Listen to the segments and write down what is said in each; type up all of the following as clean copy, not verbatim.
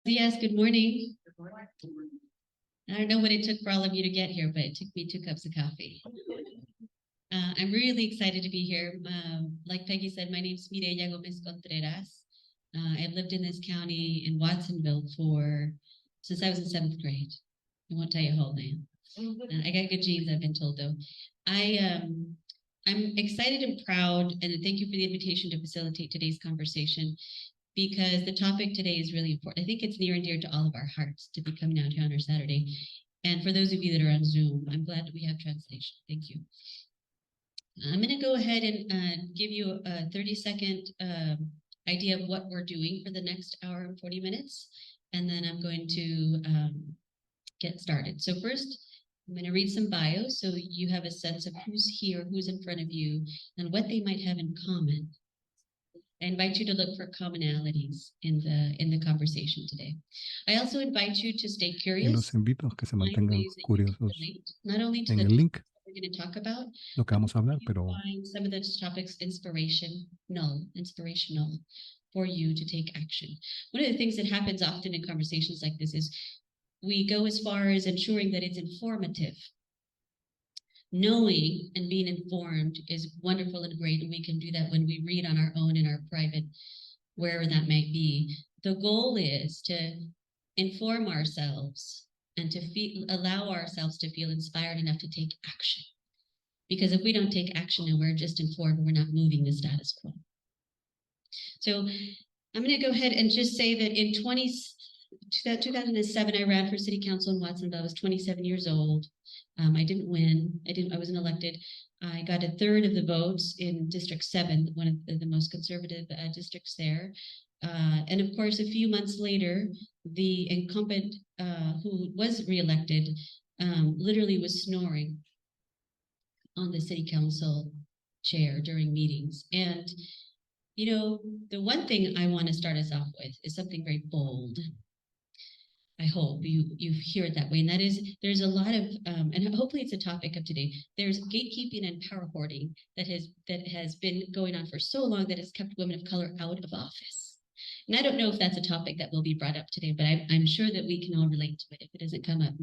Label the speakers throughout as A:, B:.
A: Yes, good morning. I don't know what it took for all of you to get here, but it took me 2 cups of coffee. I'm really excited to be here. Like Peggy said, my name is Mireya Gomez Contreras. I've lived in this county in Watsonville since I was in 7th grade. I won't tell you how old I am. I got good genes, I've been told, though. I'm excited and proud, and thank you for the invitation to facilitate today's conversation, because the topic today is really important. I think it's near and dear to all of our hearts to be coming out here on our Saturday. And for those of you that are on Zoom, I'm glad that we have translation. Thank you. I'm going to go ahead and give you a 30-second idea of what we're doing for the next hour and 40 minutes, and then I'm going to get started. So first, I'm going to read some bios so you have a sense of who's here, who's in front of you, and what they might have in common. I invite you to look for commonalities in the conversation today. I also invite you to stay curious.
B: Y los invito a que se mantengan curiosos
A: not only to
B: en
A: the
B: el link,
A: we're going to talk about,
B: lo que vamos a hablar, pero
A: find some of those topics inspirational for you to take action. One of the things that happens often in conversations like this is we go as far as ensuring that it's informative. Knowing and being informed is wonderful and great, and we can do that when we read on our own in our private, wherever that might be. The goal is to inform ourselves and to allow ourselves to feel inspired enough to take action. Because if we don't take action and we're just informed, we're not moving the status quo. So I'm going to go ahead and just say that in 2007, I ran for city council in Watsonville. I was 27 years old. I didn't win. I wasn't elected. I got a third of the votes in District 7, one of the most conservative districts there. And of course, a few months later, the incumbent who was reelected literally was snoring on the city council chair during meetings. And, you know, the one thing I want to start us off with is something very bold. I hope you hear it that way. And that is, there's a lot of, and hopefully it's a topic of today, there's gatekeeping and power hoarding that has been going on for so long that has kept women of color out of office. And I don't know if that's a topic that will be brought up today, but I'm sure that we can all relate to it if it doesn't come up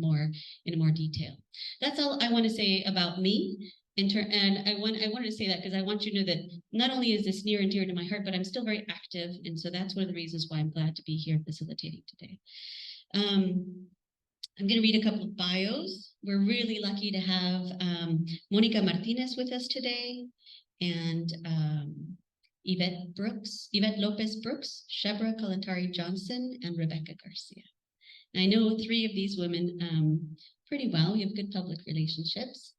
A: in more detail. That's all I want to say about me. And I wanted to say that because I want you to know that not only is this near and dear to my heart, but I'm still very active. And so that's one of the reasons why I'm glad to be here facilitating today. I'm going to read a couple of bios. We're really lucky to have Monica Martinez with us today, and Yvette Lopez Brooks, Shebra Kalantari Johnson, and Rebecca Garcia. And I know 3 of these women pretty well. We have good public relationships,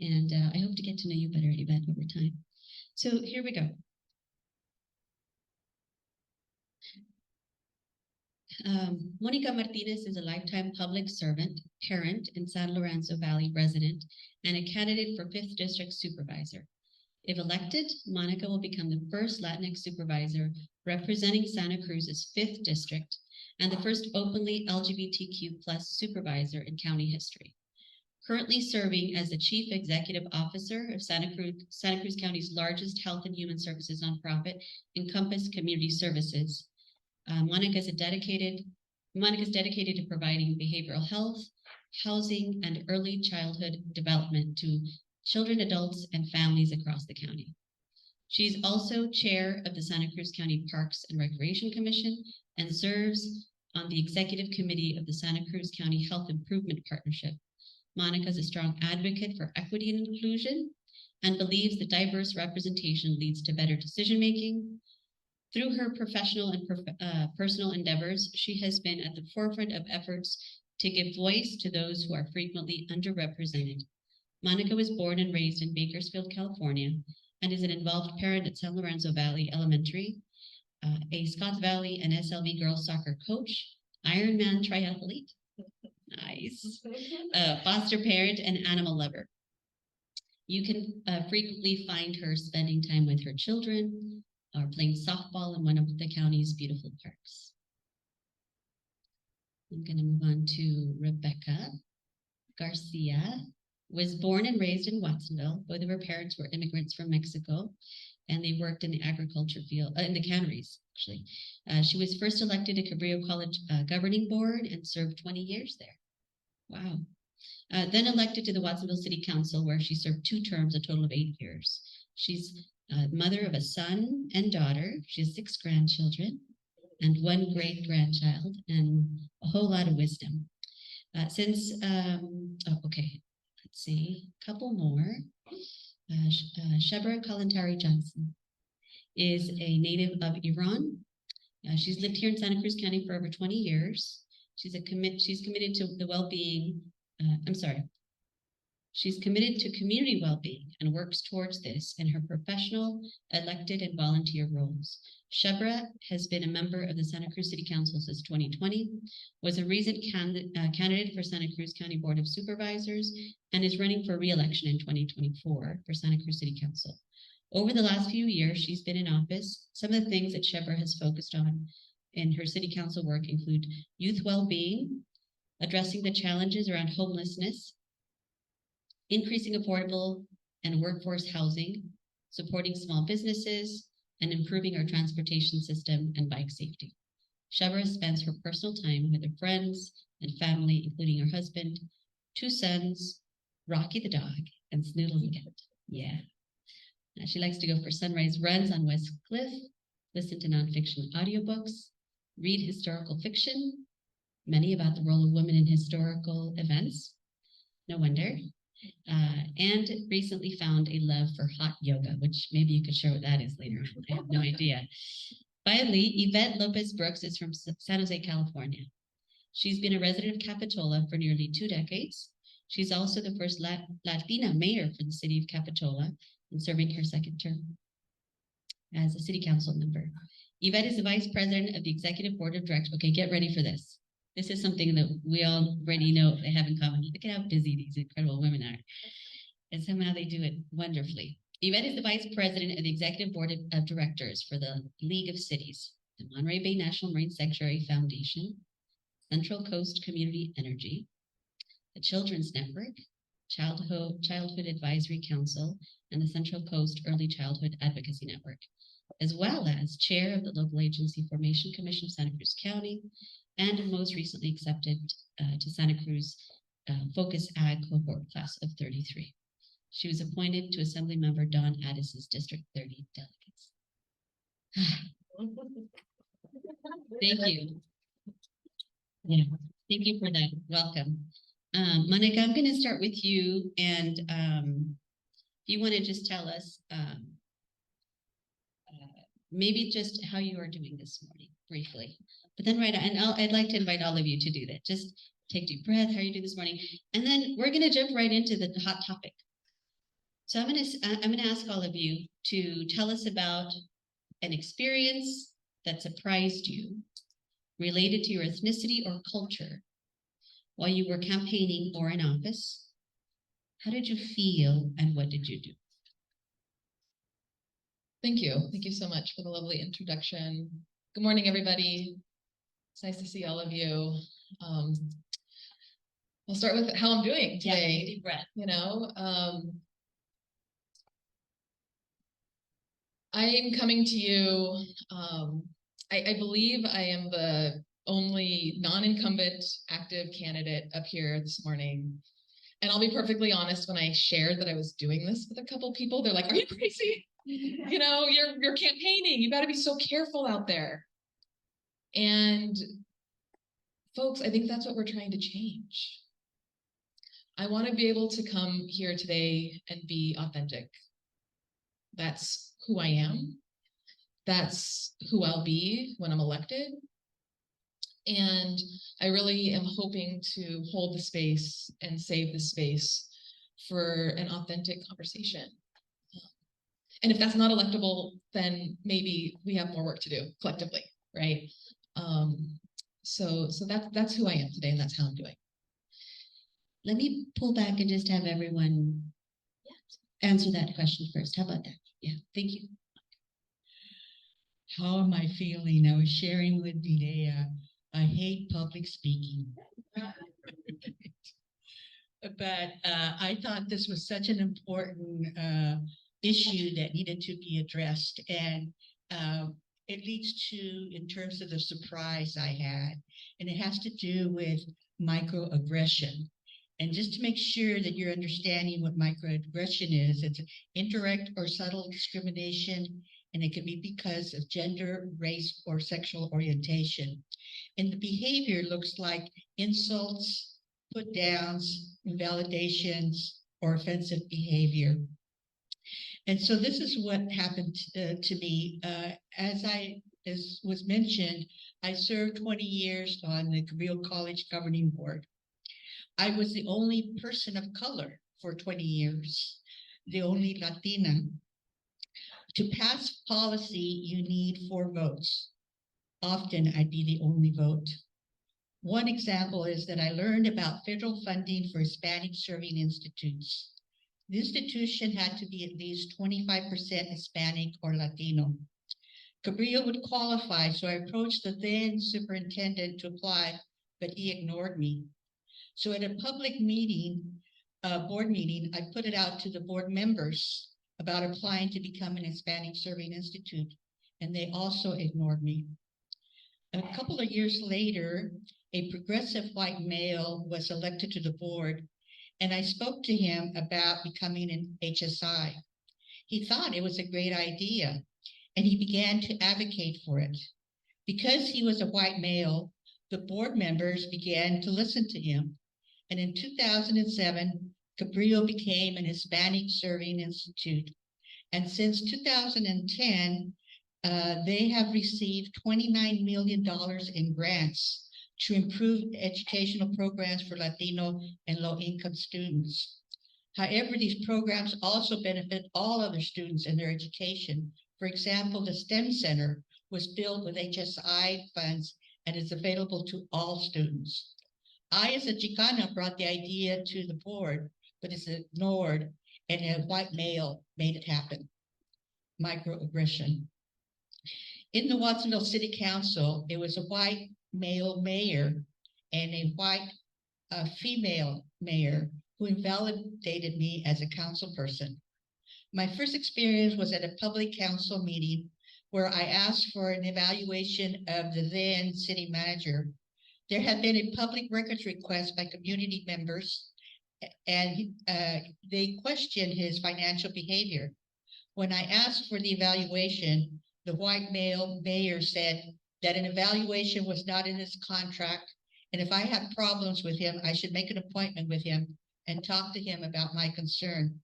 A: and I hope to get to know you better, Yvette, over time. So here we go. Monica Martinez is a lifetime public servant, parent, and San Lorenzo Valley resident, and a candidate for 5th District Supervisor. If elected, Monica will become the first Latinx supervisor representing Santa Cruz's 5th District and the first openly LGBTQ+ supervisor in county history. Currently serving as the Chief Executive Officer of Santa Cruz County's largest health and human services nonprofit, Encompass Community Services. Monica's dedicated to providing behavioral health, housing, and early childhood development to children, adults, and families across the county. She's also chair of the Santa Cruz County Parks and Recreation Commission and serves on the executive committee of the Santa Cruz County Health Improvement Partnership. Monica is a strong advocate for equity and inclusion and believes that diverse representation leads to better decision-making. Through her professional and personal endeavors, she has been at the forefront of efforts to give voice to those who are frequently underrepresented. Monica was born and raised in Bakersfield, California, and is an involved parent at San Lorenzo Valley Elementary, a Scotts Valley and SLV girls soccer coach, Ironman triathlete, nice, foster parent, and animal lover. You can frequently find her spending time with her children, or playing softball in one of the county's beautiful parks. I'm going to move on to Rebecca Garcia. Was born and raised in Watsonville. Both of her parents were immigrants from Mexico. and they worked in the agriculture field, in the canneries, actually. She was first elected to Cabrillo College Governing Board and served 20 years there. Wow. Then elected to the Watsonville City Council, where she served 2 terms, a total of 8 years. She's mother of a son and daughter. She has 6 grandchildren and 1 great-grandchild and a whole lot of wisdom. Let's see, a couple more. Shebra Kalantari Johnson is a native of Iran. She's lived here in Santa Cruz County for over 20 years. She's committed to the well-being. She's committed to community well-being and works towards this in her professional, elected, and volunteer roles. Shebra has been a member of the Santa Cruz City Council since 2020, was a recent candidate for Santa Cruz County Board of Supervisors, and is running for re-election in 2024 for Santa Cruz City Council. Over the last few years, she's been in office. Some of the things that Shebra has focused on in her city council work include youth well-being, addressing the challenges around homelessness, increasing affordable and workforce housing, supporting small businesses, and improving our transportation system and bike safety. Shebra spends her personal time with her friends and family, including her husband, 2 sons, Rocky the dog, and Snoodle the cat. Yeah. She likes to go for sunrise runs on West Cliff, listen to nonfiction audiobooks, read historical fiction, many about the role of women in historical events. No wonder. And recently found a love for hot yoga, which maybe you could share what that is later on. I have no idea. Finally, Yvette Lopez Brooks is from San Jose, California. She's been a resident of Capitola for nearly 2 decades. She's also the first Latina mayor for the city of Capitola and serving her 2nd term as a city council member. Yvette is the vice president of the executive board of directors. Okay, get ready for this. This is something that we already know they have in common. Look at how busy these incredible women are. And somehow they do it wonderfully. Yvette is the vice president of the executive board of directors for the League of Cities, the Monterey Bay National Marine Sanctuary Foundation, Central Coast Community Energy, the Children's Network, Childhood Advisory Council, and the Central Coast Early Childhood Advocacy Network, as well as chair of the Local Agency Formation Commission of Santa Cruz County, and most recently accepted to Santa Cruz Focus Ag Cohort Class of 33. She was appointed to Assembly Member Don Addis's District 30 delegates. Thank you. Yeah, thank you for that. Welcome. Monica, I'm going to start with you, and if you want to just tell us maybe just how you are doing this morning, briefly. But then I'd like to invite all of you to do that. Just take a deep breath, how are you doing this morning? And then we're going to jump right into the hot topic. So I'm going to ask all of you to tell us about an experience that surprised you related to your ethnicity or culture while you were campaigning or in office. How did you feel and what did you do?
C: Thank you. Thank you so much for the lovely introduction. Good morning, everybody. It's nice to see all of you. I'll start with how I'm doing today.
A: Yeah, deep breath.
C: You know, I'm coming to you. I believe I am the only non-incumbent active candidate up here this morning. And I'll be perfectly honest, when I shared that I was doing this with a couple people, they're like, "Are you crazy? You know, you're campaigning. You got to be so careful out there." And folks, I think that's what we're trying to change. I want to be able to come here today and be authentic. That's who I am. That's who I'll be when I'm elected. And I really am hoping to hold the space and save the space for an authentic conversation. And if that's not electable, then maybe we have more work to do collectively, right? So that's who I am today, and that's how I'm doing.
A: Let me pull back and just have everyone answer that question first. How about that? Yeah, thank you.
D: How am I feeling? I was sharing with Mireya. I hate public speaking. But I thought this was such an important issue that needed to be addressed. And it leads to, in terms of the surprise I had, and it has to do with microaggression. And just to make sure that you're understanding what microaggression is, it's indirect or subtle discrimination, and it can be because of gender, race, or sexual orientation. And the behavior looks like insults, put downs, invalidations, or offensive behavior. And so this is what happened to me. As was mentioned, I served 20 years on the Cabrillo College Governing Board. I was the only person of color for 20 years, the only Latina. To pass policy, you need 4 votes. Often I'd be the only vote. One example is that I learned about federal funding for Hispanic serving institutes. The institution had to be at least 25% Hispanic or Latino. Cabrillo would qualify, so I approached the then superintendent to apply, but he ignored me. So at a public meeting, board meeting, I put it out to the board members about applying to become an Hispanic Serving Institute, and they also ignored me. A couple of years later, a progressive white male was elected to the board, and I spoke to him about becoming an HSI. He thought it was a great idea, and he began to advocate for it. Because he was a white male, the board members began to listen to him. And in 2007, Cabrillo became an Hispanic Serving Institute. And since 2010, they have received $29 million in grants to improve educational programs for Latino and low-income students. However, these programs also benefit all other students in their education. For example, the STEM Center was built with HSI funds and is available to all students. I, as a Chicana, brought the idea to the board, but it's ignored, and a white male made it happen. Microaggression. In the Watsonville City Council, it was a white male mayor and a white female mayor who invalidated me as a council person. My first experience was at a public council meeting where I asked for an evaluation of the then city manager. There had been a public records request by community members, and they questioned his financial behavior. When I asked for the evaluation, the white male mayor said that an evaluation was not in his contract, and if I had problems with him, I should make an appointment with him and talk to him about my concern.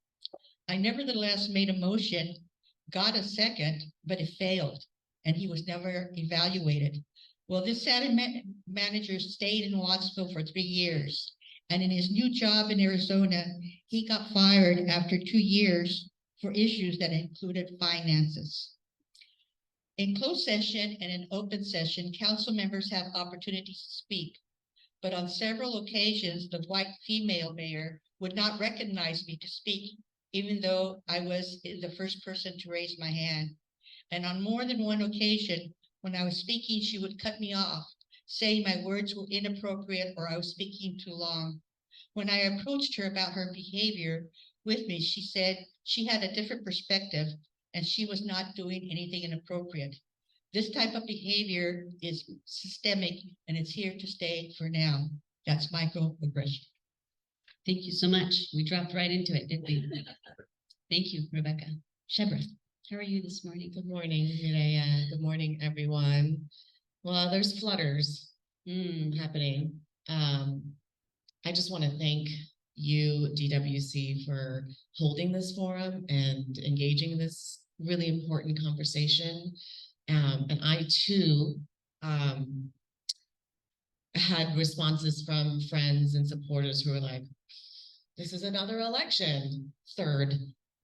D: I nevertheless made a motion, got a second, but it failed, and he was never evaluated. Well, this Saturday manager stayed in Wattsville for 3 years, and in his new job in Arizona, he got fired after 2 years for issues that included finances. In closed session and in open session, council members have opportunities to speak, but on several occasions, the white female mayor would not recognize me to speak, even though I was the first person to raise my hand. And on more than one occasion, when I was speaking, she would cut me off, saying my words were inappropriate or I was speaking too long. When I approached her about her behavior with me, she said she had a different perspective and she was not doing anything inappropriate. This type of behavior is systemic and it's here to stay for now. That's microaggression.
A: Thank you so much. We dropped right into it, didn't we? Thank you, Rebecca. Shebra, how are you this morning?
E: Good morning, Mireya. Good morning, everyone. Well, there's flutters happening. I just want to thank you, DWC, for holding this forum and engaging in this really important conversation. And I, too, had responses from friends and supporters who were like, this is another election. Third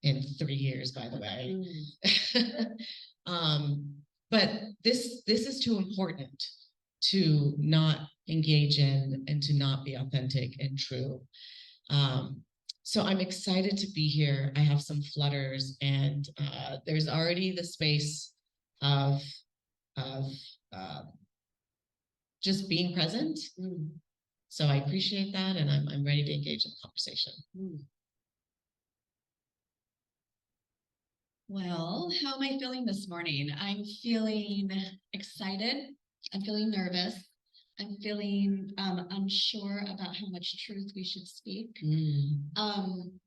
E: in 3 years, by the way. But this is too important to not engage in and to not be authentic and true. So I'm excited to be here. I have some flutters, and there's already the space of just being present. So I appreciate that, and I'm ready to engage in the conversation.
F: Well, how am I feeling this morning? I'm feeling excited. I'm feeling nervous. I'm feeling unsure about how much truth we should speak. I'm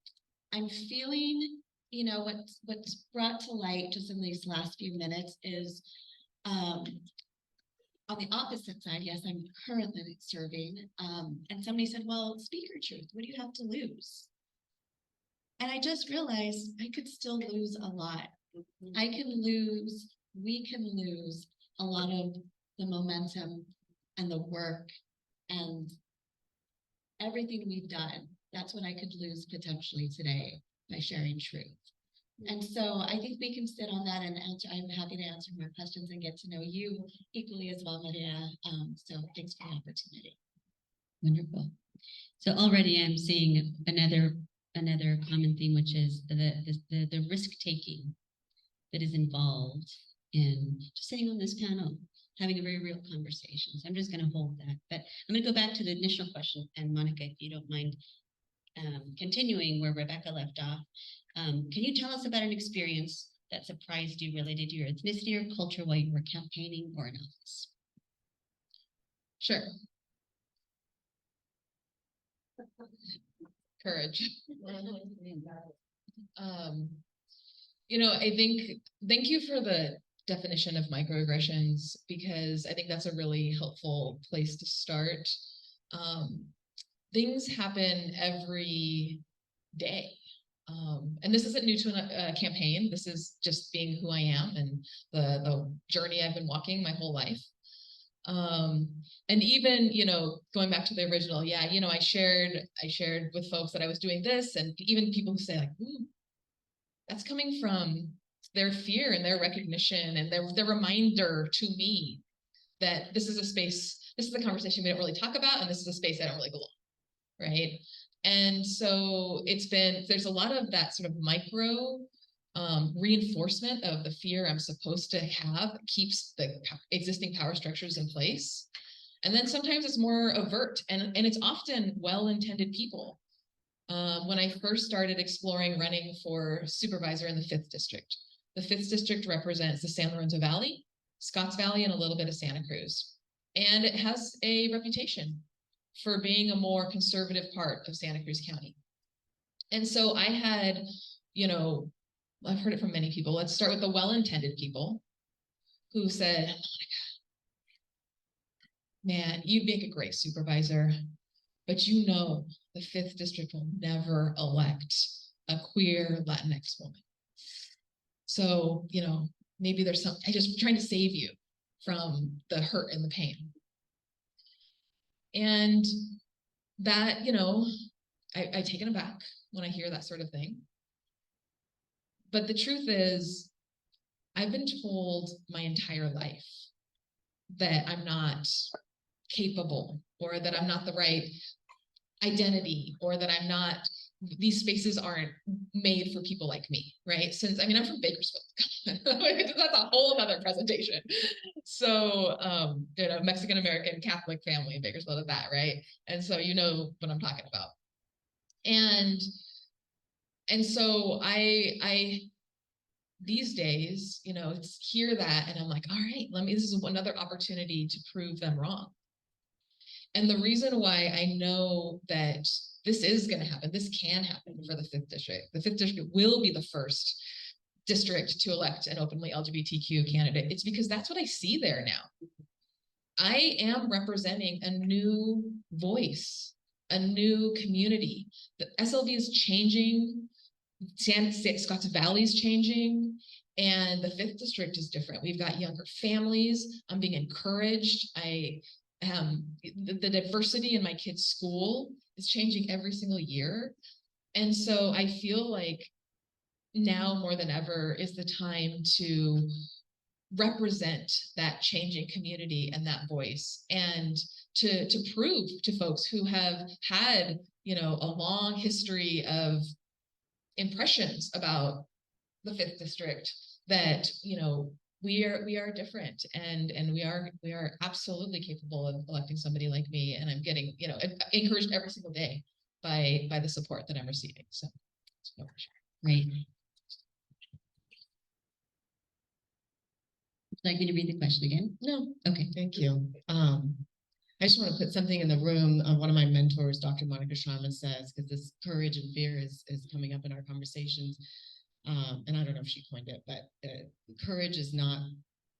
F: feeling, what's brought to light just in these last few minutes is on the opposite side. Yes, I'm currently serving. And somebody said, well, speak your truth. What do you have to lose? And I just realized I could still lose a lot. We can lose a lot of the momentum and the work and everything we've done. That's what I could lose potentially today by sharing truth. And so I think we can sit on that and answer. I'm happy to answer more questions and get to know you equally as well, Maria. So thanks for the opportunity.
A: Wonderful. So already I'm seeing another common theme, which is the risk taking that is involved in just sitting on this panel, having a very real conversation. So I'm just going to hold that. But I'm going to go back to the initial question, and Monica, if you don't mind continuing where Rebecca left off. Can you tell us about an experience that surprised you related to your ethnicity or culture while you were campaigning or in office?
C: Sure. Courage. I think, thank you for the definition of microaggressions, because I think that's a really helpful place to start. Things happen every day. And this isn't new to a campaign. This is just being who I am and the journey I've been walking my whole life. And even, going back to the original, I shared with folks that I was doing this, and even people who say like, that's coming from their fear and their recognition and their reminder to me that this is a space, this is a conversation we don't really talk about, and this is a space I don't really belong, right? And so there's a lot of that sort of micro reinforcement of the fear I'm supposed to have keeps the existing power structures in place. And then sometimes it's more overt, and it's often well-intended people. When I first started exploring running for supervisor in the 5th District, the 5th District represents the San Lorenzo Valley, Scotts Valley, and a little bit of Santa Cruz. And it has a reputation for being a more conservative part of Santa Cruz County. And so I had, I've heard it from many people. Let's start with the well-intended people who said, man, you'd make a great supervisor, but the 5th District will never elect a queer Latinx woman. So, maybe there's I'm just trying to save you from the hurt and the pain. And that, I taken aback when I hear that sort of thing. But the truth is, I've been told my entire life that I'm not capable, or that I'm not the right identity, or that these spaces aren't made for people like me, right? I'm from Bakersfield. That's a whole other presentation. So, Mexican-American Catholic family in Bakersfield at that, right? And so you know what I'm talking about. And so I these days, hear that, and I'm like, all right, this is another opportunity to prove them wrong. And the reason why I know that this is going to happen, this can happen for the 5th District. The 5th District will be the first district to elect an openly LGBTQ candidate. It's because that's what I see there now. I am representing a new voice, a new community. The SLV is changing. Scotts Valley is changing. And the 5th District is different. We've got younger families. I'm being encouraged. The diversity in my kids' school is changing every single year. And so I feel like now more than ever is the time to represent that changing community and that voice, and to prove to folks who have had, a long history of impressions about the 5th District that, we are different, and we are absolutely capable of electing somebody like me, and I'm getting, encouraged every single day by the support that I'm receiving. So,
A: great. you like me to read the question again?
E: No,
A: Okay.
E: thank you. I just want to put something in the room. One of my mentors, Dr. Monica Sharma, says, because this courage and fear is coming up in our conversations. And I don't know if she coined it, but courage is not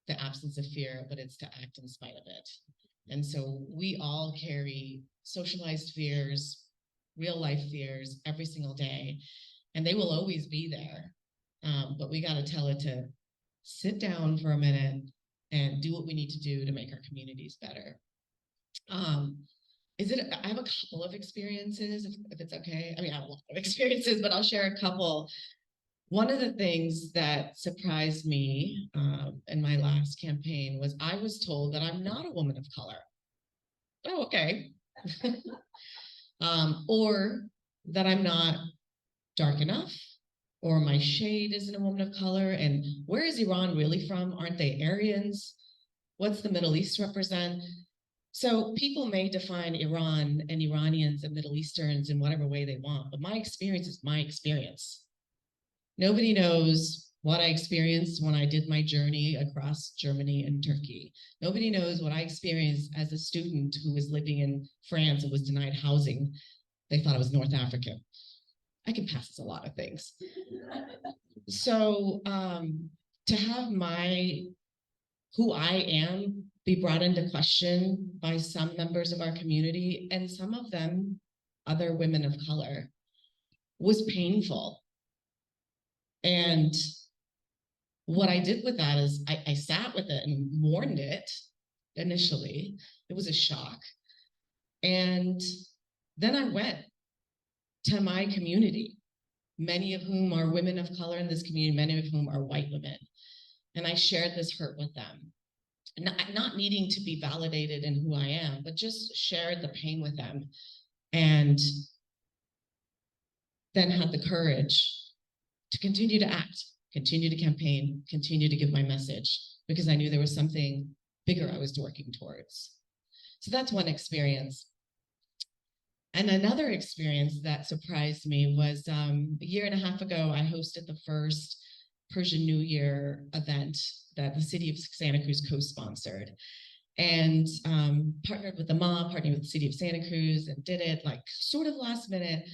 E: the absence of fear, but it's to act in spite of it. And so we all carry socialized fears, real life fears every single day, and they will always be there. But we got to tell it to sit down for a minute and do what we need to do to make our communities better. I have a couple of experiences, if it's okay. I mean, I have a lot of experiences, but I'll share a couple. One of the things that surprised me in my last campaign was I was told that I'm not a woman of color. Oh, okay. Or that I'm not dark enough, or my shade isn't a woman of color. And where is Iran really from? Aren't they Aryans? What's the Middle East represent? So people may define Iran and Iranians and Middle Easterns in whatever way they want, but my experience is my experience. Nobody knows what I experienced when I did my journey across Germany and Turkey. Nobody knows what I experienced as a student who was living in France and was denied housing. They thought I was North African. I can pass as a lot of things. So to have who I am be brought into question by some members of our community, and some of them other women of color, was painful. And what I did with that is I sat with it and mourned it initially. It was a shock. And then I went to my community, many of whom are women of color in this community, many of whom are white women. And I shared this hurt with them. Not needing to be validated in who I am, but just shared the pain with them. And then had the courage to continue to act, continue to campaign, continue to give my message, because I knew there was something bigger I was working towards. So that's one experience. And another experience that surprised me was a year and a half ago, I hosted the first Persian New Year event that the city of Santa Cruz co-sponsored, and partnered with the mob, partnered with the city of Santa Cruz, and did it like sort of last minute.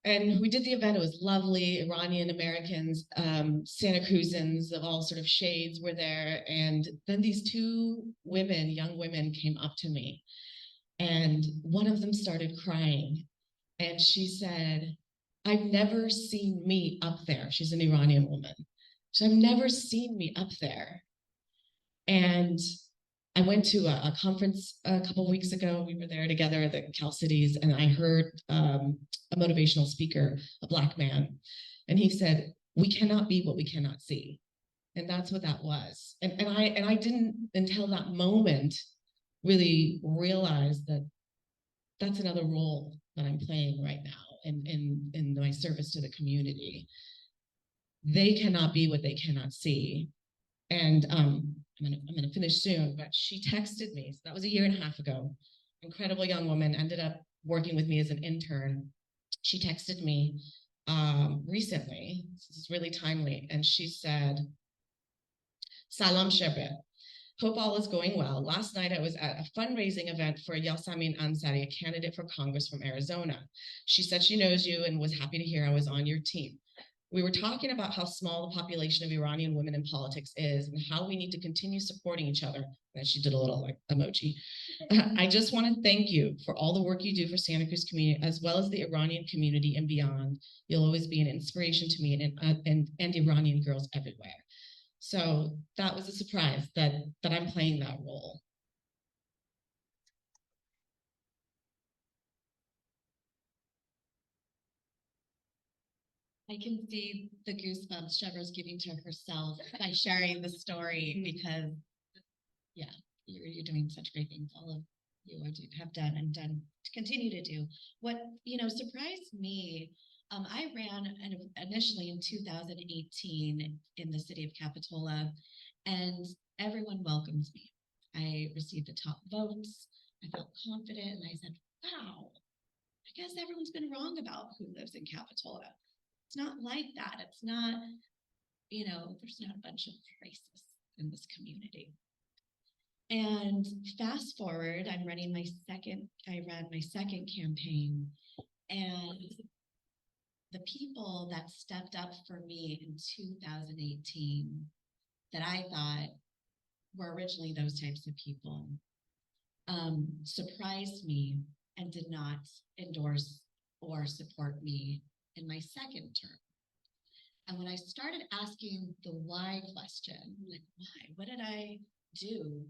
E: And we did the event. It was lovely. Iranian Americans, Santa Cruzans of all sort of shades were there. And then these two women, young women, came up to me. And one of them started crying. And she said, "I've never seen me up there." She's an Iranian woman. So I've never seen me up there. And I went to a conference a couple of weeks ago. We were there together at the Cal Cities, and I heard a motivational speaker, a Black man, and he said, "We cannot be what we cannot see." And that's what that was. And I didn't until that moment really realize that that's another role that I'm playing right now in my service to the community. They cannot be what they cannot see. And I'm gonna finish soon, but she texted me. So that was a year and a half ago. Incredible young woman, ended up working with me as an intern. She texted me recently. This is really timely, and she said, "Salam Sherbet. Hope all is going well. Last night I was at a fundraising event for Yasamin Ansari, a candidate for Congress from Arizona. She said she knows you and was happy to hear I was on your team. We were talking about how small the population of Iranian women in politics is and how we need to continue supporting each other." And she did a little like emoji. "I just want to thank you for all the work you do for Santa Cruz community, as well as the Iranian community and beyond. You'll always be an inspiration to me and Iranian girls everywhere." So that was a surprise that I'm playing that role.
F: I can see the goosebumps Trevor's giving to herself by sharing the story, because, yeah, you're doing such great things. All of you have done to continue to do. What, surprised me, I ran initially in 2018 in the city of Capitola, and everyone welcomes me. I received the top votes. I felt confident, and I said, wow, I guess everyone's been wrong about who lives in Capitola. It's not like that. It's not, there's not a bunch of racists in this community. And fast forward, I ran my second campaign, and the people that stepped up for me in 2018 that I thought were originally those types of people surprised me and did not endorse or support me in my second term. And when I started asking the why question, like, why? What did I do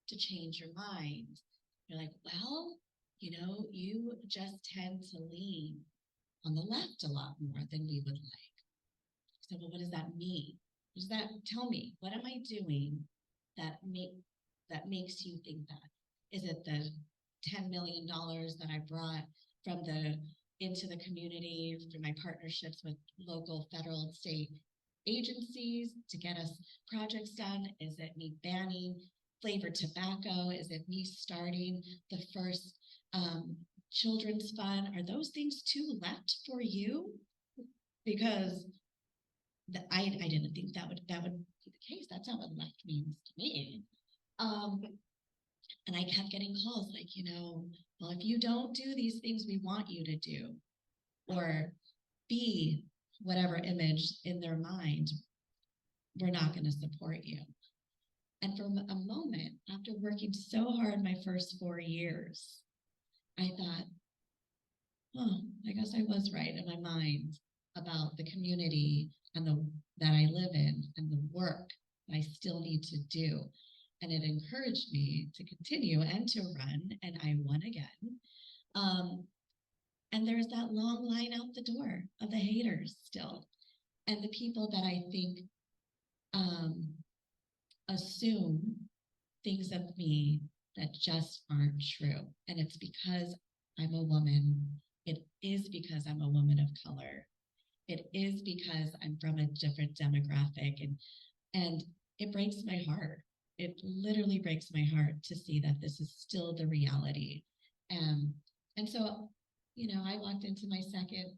F: to change your mind? You're like, well, you just tend to lean on the left a lot more than we would like. So, well, what does that mean? Does that tell me, what am I doing that makes you think that? Is it the $10 million that I brought into the community through my partnerships with local, federal, and state agencies to get us projects done? Is it me banning flavored tobacco? Is it me starting the first children's fund? Are those things too left for you? Because I didn't think that would be the case. That's not what left means to me. And I kept getting calls like, well, if you don't do these things we want you to do, or be whatever image in their mind, we're not going to support you. And for a moment, after working so hard my first 4 years, I thought, oh, I guess I was right in my mind about the community and that I live in and the work that I still need to do. And it encouraged me to continue and to run, and I won again. And there's that long line out the door of the haters still, and the people that I think assume things of me that just aren't true. And it's because I'm a woman. It is because I'm a woman of color. It is because I'm from a different demographic, and it breaks my heart. It literally breaks my heart to see that this is still the reality. And so, I walked into my second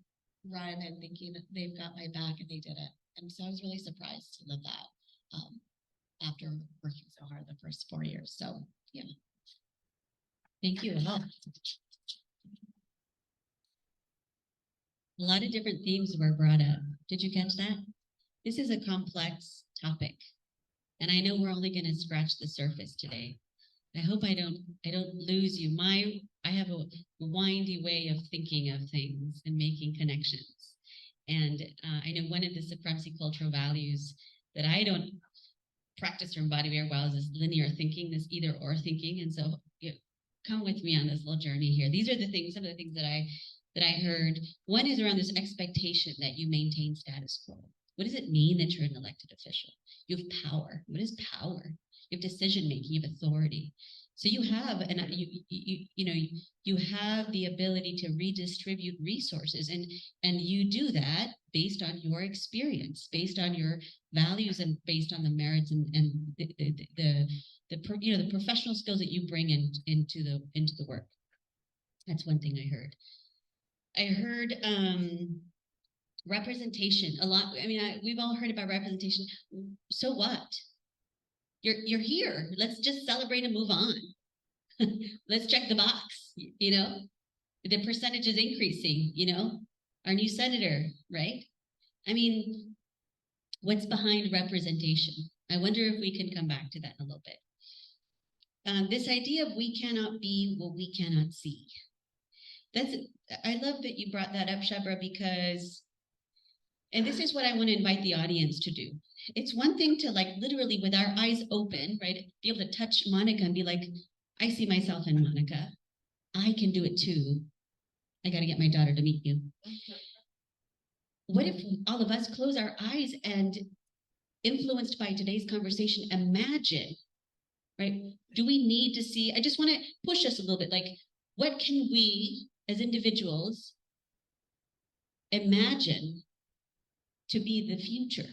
F: run and thinking they've got my back, and they did it. And so I was really surprised to live that after working so hard the first 4 years. So, yeah.
A: Thank you. A lot of different themes were brought up. Did you catch that? This is a complex topic, and I know we're only going to scratch the surface today. I hope I don't lose you. I have a windy way of thinking of things and making connections. And I know one of the supremacy cultural values that I don't practice or embody very well is linear thinking, this either or thinking. And so come with me on this little journey here. These are some of the things that I heard. One is around this expectation that you maintain status quo. What does it mean that you're an elected official? You have power. What is power? You have decision making. You have authority. So you have, you have the ability to redistribute resources, and you do that based on your experience, based on your values, and based on the merits and the professional skills that you bring into the work. That's one thing I heard. I heard representation a lot. I mean, we've all heard about representation. So what? You're here. Let's just celebrate and move on. Let's check the box. The percentage is increasing. Our new senator, right? I mean, what's behind representation? I wonder if we can come back to that in a little bit. This idea of we cannot be what we cannot see. I love that you brought that up, Shebra, because, and this is what I want to invite the audience to do. It's one thing to literally with our eyes open, right? Be able to touch Monica and be like, I see myself in Monica. I can do it too. I got to get my daughter to meet you. What if all of us close our eyes and, influenced by today's conversation, imagine, right? Do we need to see? I just want to push us a little bit. What can we as individuals imagine to be the future?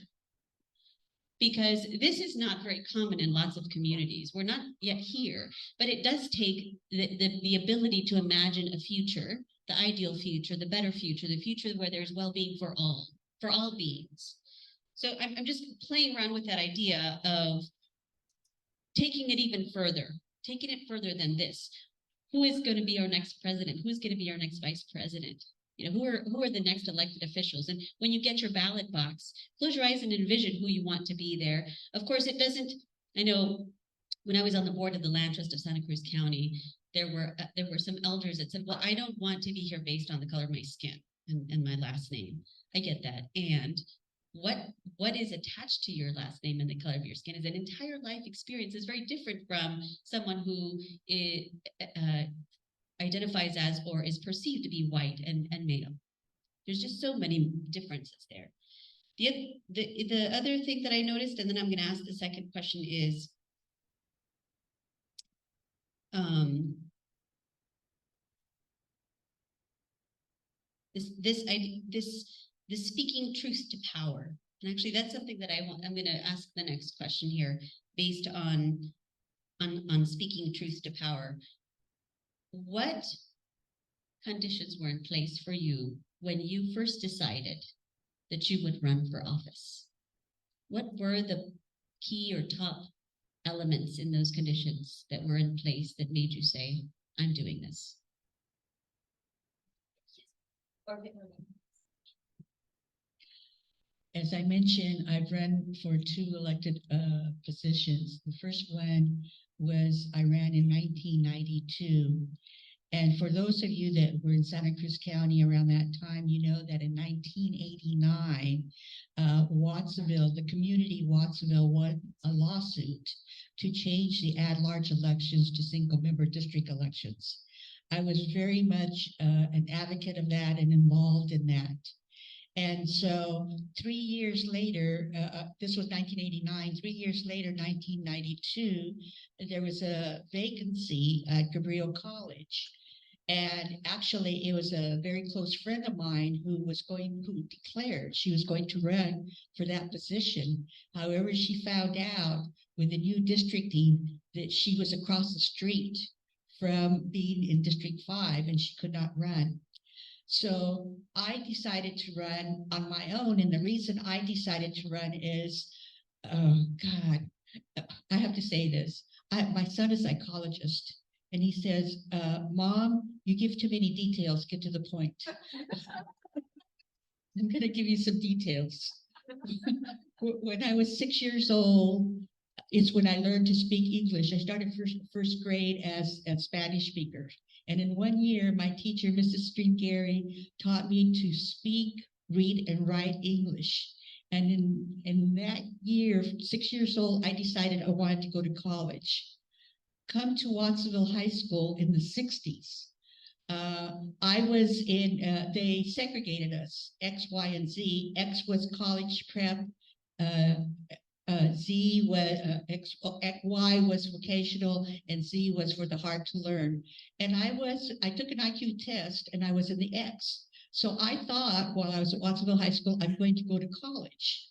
A: Because this is not very common in lots of communities. We're not yet here, but it does take the ability to imagine a future, the ideal future, the better future, the future where there's well-being for all beings. So I'm just playing around with that idea of taking it even further, taking it further than this. Who is going to be our next president? Who's going to be our next vice president? You know, who are the next elected officials? And when you get your ballot box, close your eyes and envision who you want to be there. Of course, it doesn't. I know when I was on the board of the Land Trust of Santa Cruz County, there were some elders that said, "Well, I don't want to be here based on the color of my skin and my last name." I get that. And what is attached to your last name and the color of your skin is an entire life experience. Is very different from someone who identifies as or is perceived to be white and male. There's just so many differences there. The other thing that I noticed, and then I'm going to ask the second question, is this speaking truth to power. And actually, that's something that I'm going to ask the next question here, based on speaking truth to power. What conditions were in place for you when you first decided that you would run for office? What were the key or top elements in those conditions that were in place that made you say, I'm doing this?
D: As I mentioned, I've run for 2 elected positions. The first one was I ran in 1992. And for those of you that were in Santa Cruz County around that time, you know that in 1989, Watsonville, the community Watsonville, won a lawsuit to change the at-large elections to single-member district elections. I was very much an advocate of that and involved in that. And so 3 years later, this was 1989, 3 years later, 1992, there was a vacancy at Cabrillo College. And actually, it was a very close friend of mine who declared she was going to run for that position. However, she found out with the new districting that she was across the street from being in District 5 and she could not run. So I decided to run on my own. And the reason I decided to run is, God, I have to say this. My son is a psychologist. And he says, Mom, you give too many details, get to the point. I'm going to give you some details. When I was 6 years old, it's when I learned to speak English. I started first grade as a Spanish speaker. And in 1 year, my teacher, Mrs. Stringary, taught me to speak, read, and write English. And in that year, 6 years old, I decided I wanted to go to college. Come to Watsonville High School in the 60s. I was they segregated us, X, Y, and Z. X was college prep. Z was Y was vocational, and Z was for the hard to learn. And I took an IQ test, and I was in the X. So I thought while I was at Watsonville High School, I'm going to go to college.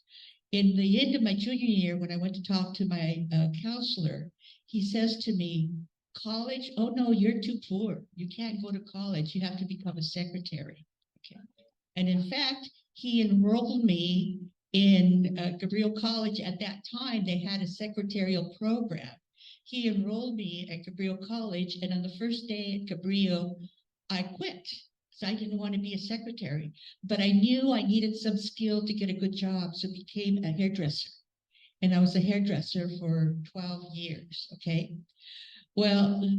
D: In the end of my junior year, when I went to talk to my counselor, he says to me, college? Oh no, you're too poor. You can't go to college. You have to become a secretary. Okay. And in fact, he enrolled me in Cabrillo College. At that time, they had a secretarial program. He enrolled me at Cabrillo College, and on the first day at Cabrillo, I quit because I didn't want to be a secretary. But I knew I needed some skill to get a good job, so I became a hairdresser. And I was a hairdresser for 12 years, okay? Well,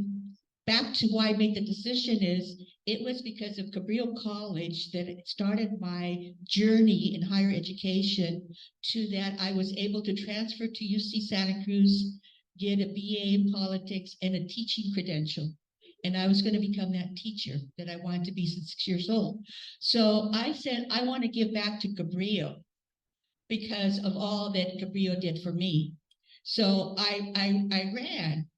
D: back to why I made the decision is, it was because of Cabrillo College that it started my journey in higher education, to that I was able to transfer to UC Santa Cruz, get a BA in politics and a teaching credential. And I was going to become that teacher that I wanted to be since 6 years old. So I said, I want to give back to Cabrillo because of all that Cabrillo did for me. So I ran.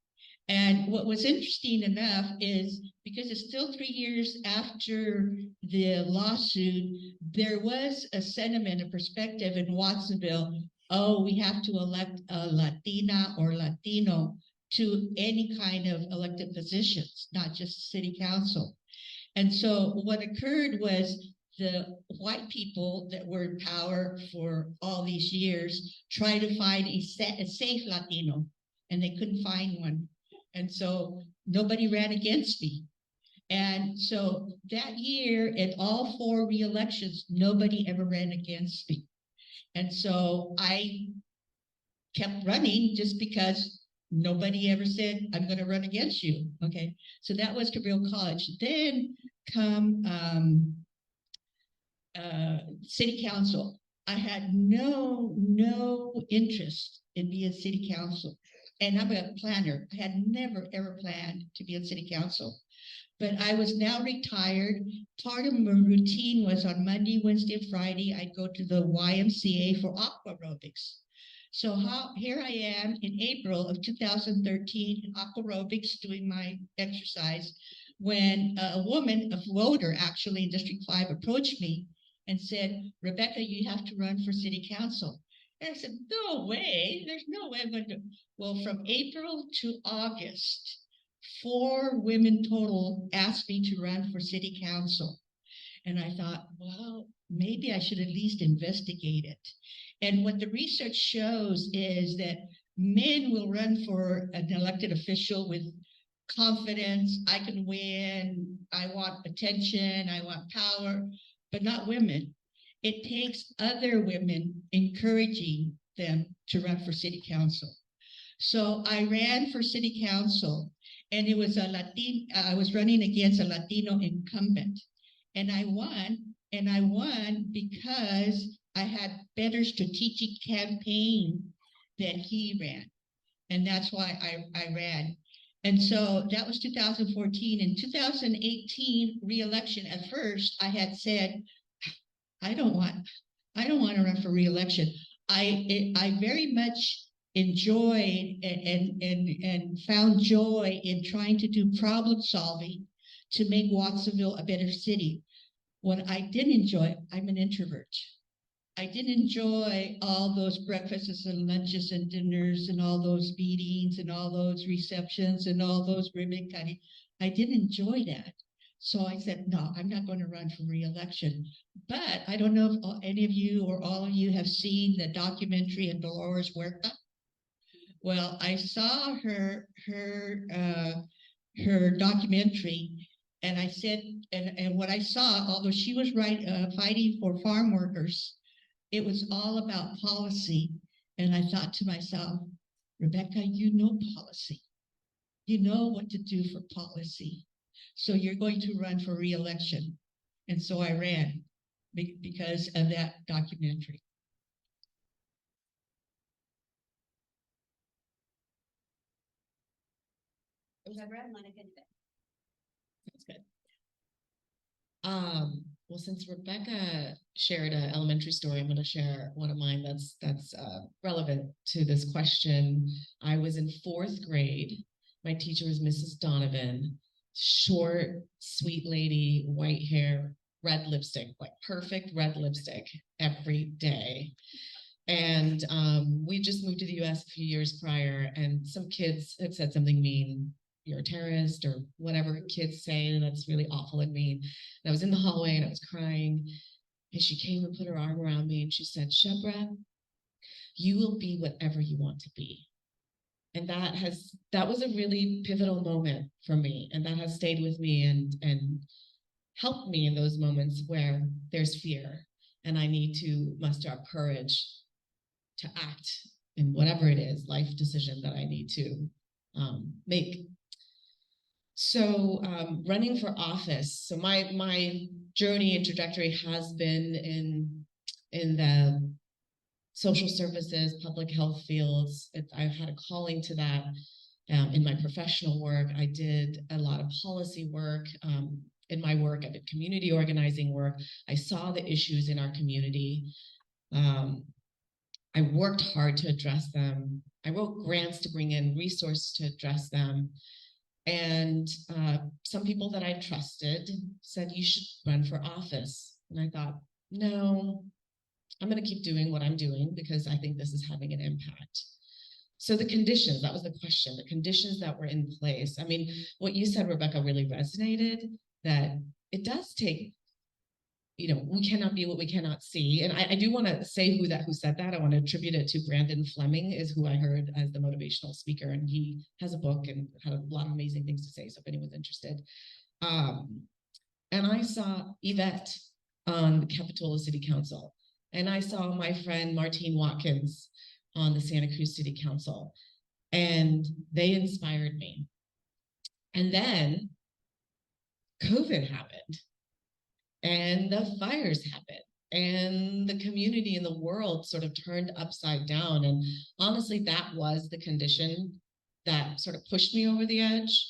D: And what was interesting enough is, because it's still 3 years after the lawsuit, there was a sentiment, a perspective in Watsonville, oh, we have to elect a Latina or Latino to any kind of elected positions, not just city council. And so what occurred was, the white people that were in power for all these years tried to find a safe Latino and they couldn't find one. And so nobody ran against me. And so that year, at all 4 re-elections, nobody ever ran against me. And so I kept running just because nobody ever said, I'm going to run against you. Okay. So that was Cabrillo College. Then come city council. I had no interest in being city council. And I'm a planner. I had never, ever planned to be on city council. But I was now retired. Part of my routine was on Monday, Wednesday, and Friday, I'd go to the YMCA for aqua aerobics. So here I am in April of 2013 in aqua aerobics doing my exercise when a woman, a voter actually in District 5 approached me and said, Rebecca, you have to run for city council. And I said, no way, there's no way I'm going to. Well, from April to August, 4 women total asked me to run for city council. And I thought, well, maybe I should at least investigate it. And what the research shows is that men will run for an elected official with confidence. I can win. I want attention. I want power, but not women. It takes other women encouraging them to run for city council. So I ran for city council, and it was I was running against a Latino incumbent, and I won because I had better strategic campaign than he ran. And that's why I ran. And so that was 2014. In 2018 re-election, at first I had said, I don't want to run for re-election. I very much enjoyed and found joy in trying to do problem solving to make Watsonville a better city. What I didn't enjoy, I'm an introvert. I didn't enjoy all those breakfasts and lunches and dinners and all those meetings and all those receptions and all those ribbon cutting. I didn't enjoy that. So I said, no, I'm not going to run for re-election. But I don't know if any of you or all of you have seen the documentary of Dolores Huerta. Well, I saw her documentary, and I said, and what I saw, although she was fighting for farm workers, it was all about policy. And I thought to myself, Rebecca, you know policy. You know what to do for policy. So you're going to run for re-election. And so I ran because of that documentary.
E: That's good. Well, since Rebecca shared an elementary story, I'm going to share one of mine that's relevant to this question. I was in 4th grade. My teacher was Mrs. Donovan. Short, sweet lady, white hair, red lipstick, like perfect red lipstick every day. And we just moved to the US a few years prior, and some kids had said something mean. You're a terrorist or whatever kids say, and that's really awful and mean. And I was in the hallway and I was crying, and she came and put her arm around me and she said, Shebra, you will be whatever you want to be. And that was a really pivotal moment for me, and that has stayed with me and helped me in those moments where there's fear and I need to muster up courage to act in whatever it is, life decision that I need to make. So running for office. So my journey and trajectory has been in the social services, public health fields. I've had a calling to that in my professional work. I did a lot of policy work. In my work, I did community organizing work. I saw the issues in our community. I worked hard to address them. I wrote grants to bring in resources to address them. And some people that I trusted said, you should run for office. And I thought, no, I'm going to keep doing what I'm doing because I think this is having an impact. So the conditions, that was the question, the conditions that were in place. I mean, what you said, Rebecca, really resonated, that it does take we cannot be what we cannot see. And I do want to say who said that. I want to attribute it to Brandon Fleming, is who I heard as the motivational speaker. And he has a book and had a lot of amazing things to say. So if anyone's interested. And I saw Yvette on the Capitola City Council. And I saw my friend Martine Watkins on the Santa Cruz City Council. And they inspired me. And then COVID happened. And the fires happened, and the community and the world sort of turned upside down. And honestly, that was the condition that sort of pushed me over the edge.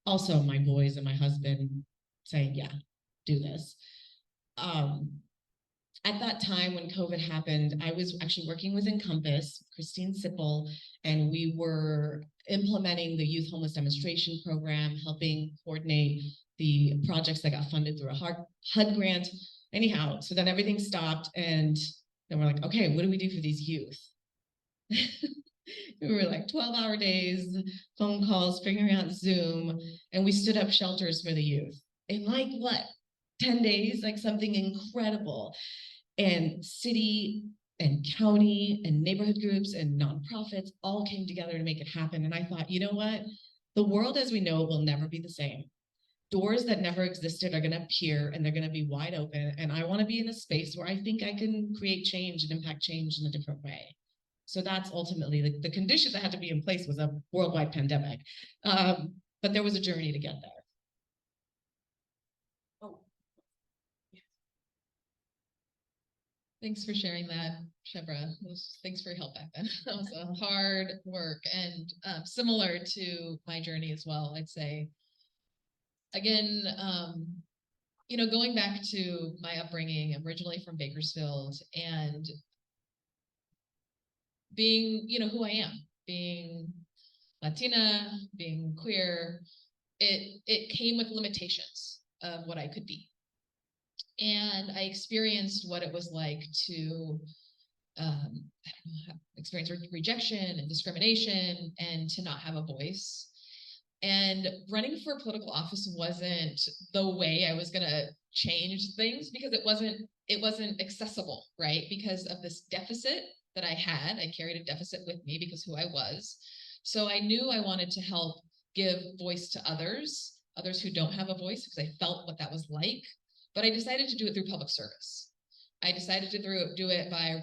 E: Also, my boys and my husband saying, yeah, do this. At that time when COVID happened, I was actually working with Encompass, Christine Sipple, and we were implementing the Youth Homeless Demonstration Program, helping coordinate the projects that got funded through a HUD grant. Anyhow, so then everything stopped, and then we're like, okay, what do we do for these youth? We were like 12-hour days, phone calls, figuring out Zoom, and we stood up shelters for the youth in 10 days, something incredible. And city and county and neighborhood groups and nonprofits all came together to make it happen. And I thought, you know what? The world as we know it will never be the same. Doors that never existed are going to appear, and they're going to be wide open. And I want to be in a space where I think I can create change and impact change in a different way. So that's ultimately the condition that had to be in place was a worldwide pandemic. But there was a journey to get there.
C: Thanks for sharing that, Shebra. Thanks for your help back then. That was a hard work, and similar to my journey as well, I'd say. Again, going back to my upbringing, I'm originally from Bakersfield, and being, who I am, being Latina, being queer, it came with limitations of what I could be. And I experienced what it was like to experience rejection and discrimination and to not have a voice. And running for political office wasn't the way I was going to change things, because it wasn't accessible, right? Because of this deficit that I had. I carried a deficit with me because who I was. So I knew I wanted to help give voice to others who don't have a voice, because I felt what that was like. But I decided to do it through public service. I decided to do it by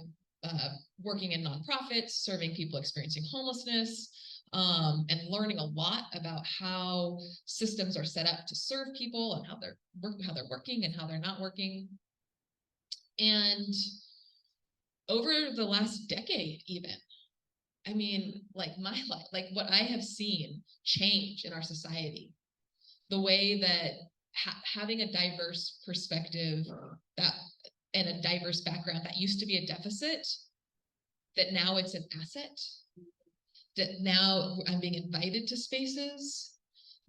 C: working in nonprofits, serving people experiencing homelessness, and learning a lot about how systems are set up to serve people and how they're working and how they're not working. And over the last decade, even, my life, what I have seen change in our society, the way that having a diverse perspective and a diverse background that used to be a deficit, that now it's an asset, that now I'm being invited to spaces,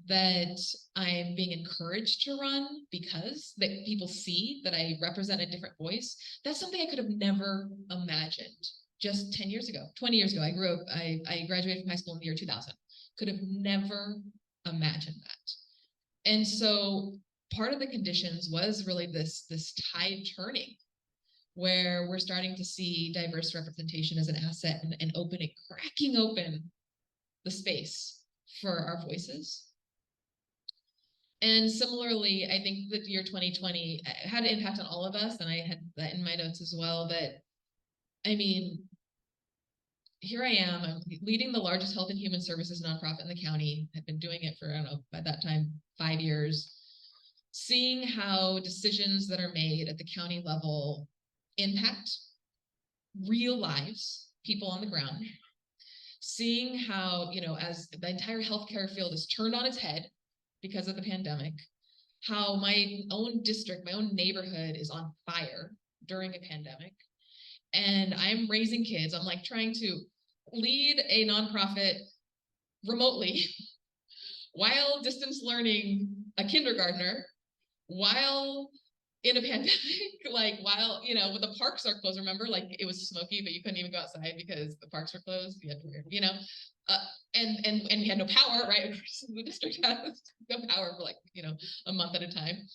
C: that I'm being encouraged to run because that people see that I represent a different voice. That's something I could have never imagined just 10 years ago, 20 years ago. I graduated from high school in the year 2000. Could have never imagined that. And so part of the conditions was really this tide turning, where we're starting to see diverse representation as an asset and cracking open the space for our voices. And similarly, I think the year 2020 had an impact on all of us, and I had that in my notes as well, that, here I am, I'm leading the largest health and human services nonprofit in the county. I've been doing it for, I don't know, by that time, 5 years. Seeing how decisions that are made at the county level impact real lives, people on the ground. Seeing how, as the entire healthcare field is turned on its head because of the pandemic, how my own district, my own neighborhood is on fire during a pandemic. And I'm raising kids. I'm trying to lead a nonprofit remotely while distance learning a kindergartner, while in a pandemic, while, when the parks are closed, remember, it was smoky, but you couldn't even go outside because the parks were closed. You had to wear, and we had no power, right? Of course, the district has no power for a month at a time.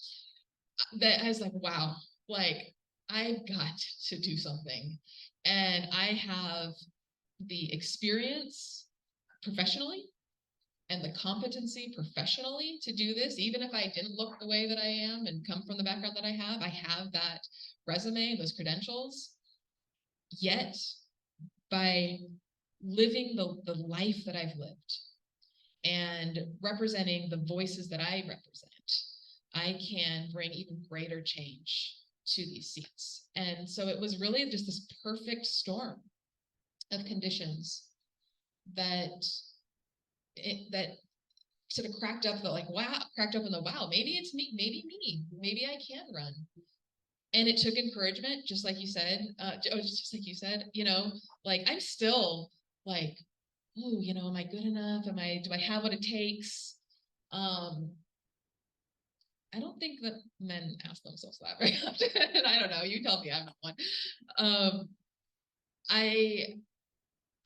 C: that I was like, wow, like I've got to do something. And I have the experience professionally and the competency professionally to do this, even if I didn't look the way that I am and come from the background that I have that resume, those credentials. Yet, by living the life that I've lived and representing the voices that I represent, I can bring even greater change to these seats. And so it was really just this perfect storm of conditions that sort of cracked up in the wow, maybe it's me, maybe I can run. And it took encouragement, just like you said, like I'm still like, oh, am I good enough? Do I have what it takes? I don't think that men ask themselves that very often. I don't know. You tell me, I'm not one.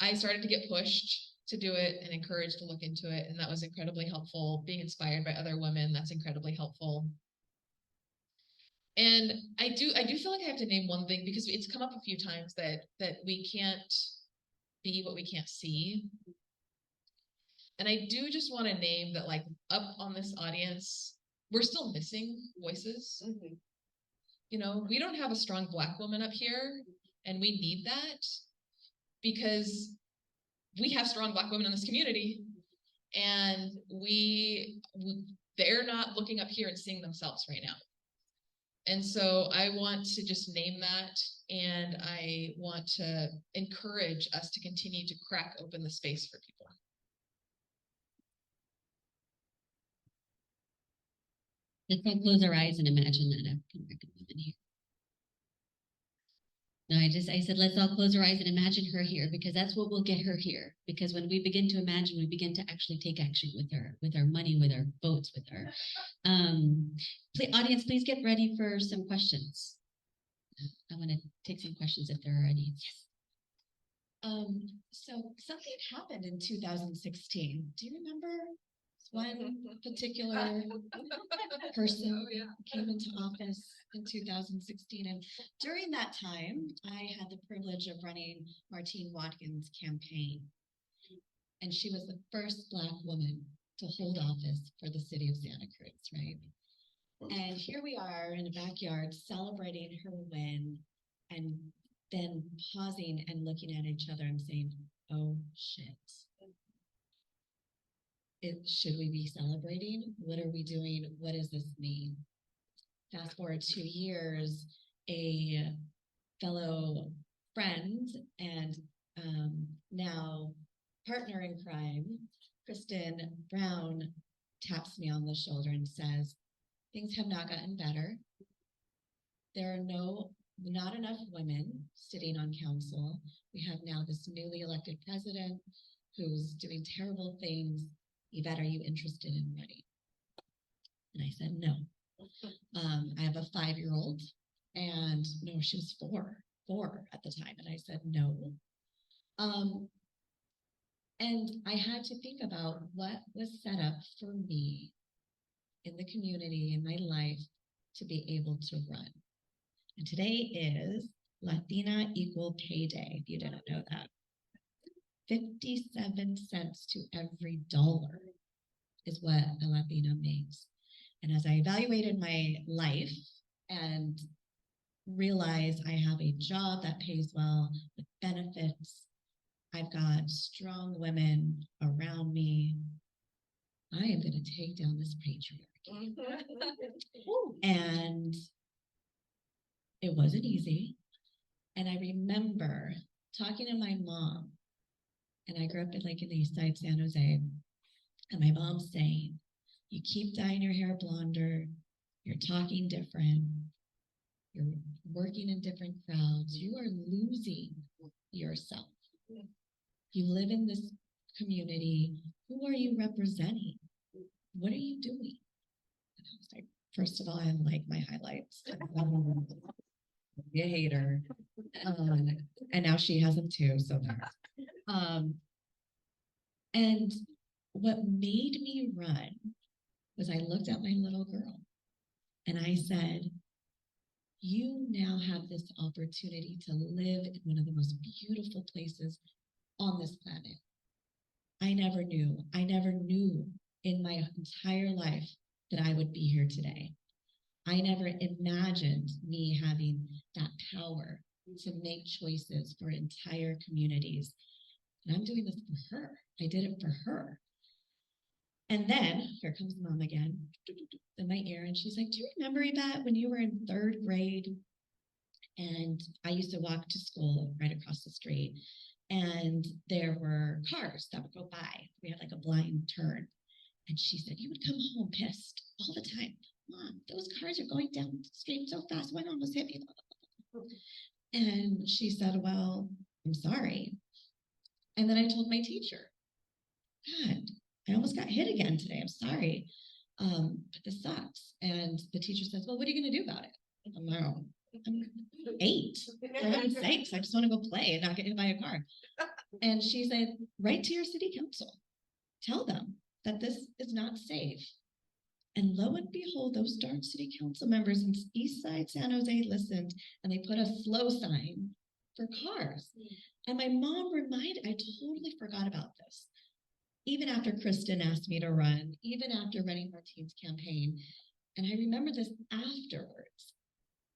C: I started to get pushed to do it and encouraged to look into it, and that was incredibly helpful. Being inspired by other women, that's incredibly helpful. And I do feel like I have to name one thing, because it's come up a few times that we can't be what we can't see. And I do just want to name that, like, up on this audience, we're still missing voices. Mm-hmm. We don't have a strong Black woman up here, and we need that, because we have strong Black women in this community, and they're not looking up here and seeing themselves right now. And so I want to just name that, and I want to encourage us to continue to crack open the space for people.
A: Let's all close our eyes and imagine that African American woman here. No, I said, let's all close our eyes and imagine her here, because that's what will get her here. Because when we begin to imagine, we begin to actually take action with her, with our money, with our votes, with her. Audience, please get ready for some questions. I want to take some questions if there are any. Yes.
F: So something happened in 2016. Do you remember one particular person came into office in 2016? And during that time, I had the privilege of running Martine Watkins' campaign. And she was the first Black woman to hold office for the city of Santa Cruz, right? And here we are in a backyard celebrating her win, and then pausing and looking at each other and saying, oh shit. Should we be celebrating? What are we doing? What does this mean? Fast forward 2 years, a fellow friend and now partner in crime, Kristen Brown, taps me on the shoulder and says, things have not gotten better. There are not enough women sitting on council. We have now this newly elected president who's doing terrible things. Yvette, are you interested in running? And I said, no. I have a 5-year-old, and no, she was four at the time. And I said, no. And I had to think about what was set up for me in the community, in my life, to be able to run. And today is Latina Equal Pay Day, if you didn't know that. 57 cents to every dollar is what a Latina makes. And as I evaluated my life and realized I have a job that pays well with benefits, I've got strong women around me, I am going to take down this patriarchy. And it wasn't easy. And I remember talking to my mom, and I grew up in the East Side, San Jose, and my mom saying, you keep dyeing your hair blonder, you're talking different, you're working in different crowds, you are losing yourself. You live in this community, who are you representing? What are you doing? And I was like, first of all, I like my highlights. Be a hater. And now she has them too, so there. And what made me run was I looked at my little girl And I said, you now have this opportunity to live in one of the most beautiful places on this planet. I never knew in my entire life that I would be here today. I never imagined me having that power to make choices for entire communities. And I'm doing this for her. I did it for her. And then here comes mom again in my ear, and she's like, do you remember that when you were in 3rd grade? And I used to walk to school right across the street, and there were cars that would go by. We had like a blind turn. And she said, you would come home pissed all the time. Mom, those cars are going down the street so fast. One almost hit me. And she said, well, I'm sorry. And then I told my teacher, God, I almost got hit again today. I'm sorry. But this sucks. And the teacher says, well, what are you going to do about it? I'm like, oh, I'm 8. For heaven's sakes, I just want to go play and not get hit by a car. And she said, write to your city council. Tell them that this is not safe. And lo and behold, those darn city council members in East Side San Jose listened, and they put a slow sign for cars. And my mom reminded, I totally forgot about this. Even after Kristen asked me to run, even after running Martine's campaign. And I remember this afterwards.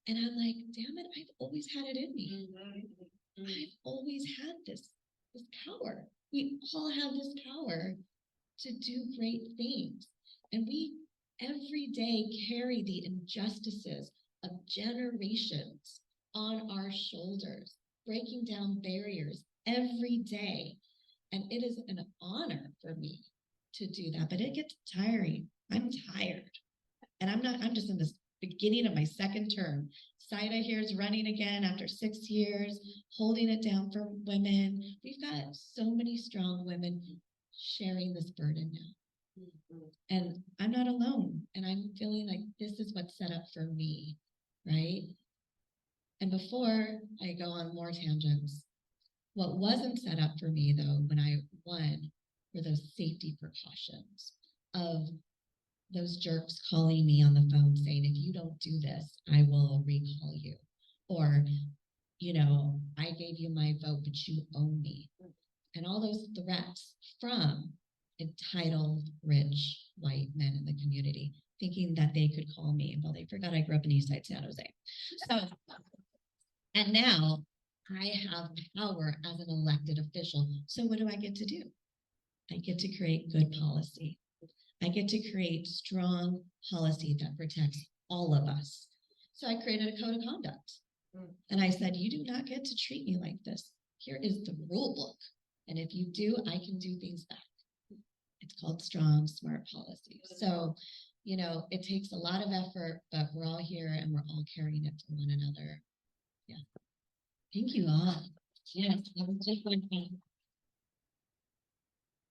F: And I'm like, damn it, I've always had it in me. I've always had this power. We all have this power to do great things. And we every day carry the injustices of generations on our shoulders, breaking down barriers every day. And it is an honor for me to do that, but it gets tiring. I'm tired. And I'm just in this beginning of my 2nd term. Saida here is running again after 6 years, holding it down for women. We've got so many strong women sharing this burden now. And I'm not alone. And I'm feeling like this is what's set up for me, right? And before I go on more tangents, what wasn't set up for me, though, when I won, were those safety precautions of those jerks calling me on the phone saying, if you don't do this, I will recall you. Or, you know, I gave you my vote, but you owe me. And all those threats from entitled, rich, white men in the community, thinking that they could call me. Well, they forgot I grew up in East Side San Jose. So, and now I have power as an elected official. So what do I get to do? I get to create good policy. I get to create strong policy that protects all of us. So I created a code of conduct. And I said, you do not get to treat me like this. Here is the rule book. And if you do, I can do things back. It's called strong, smart policy. So, you know, it takes a lot of effort, but we're all here and we're all carrying it for one another. Yeah.
A: Thank you all. Yes, that was just one thing.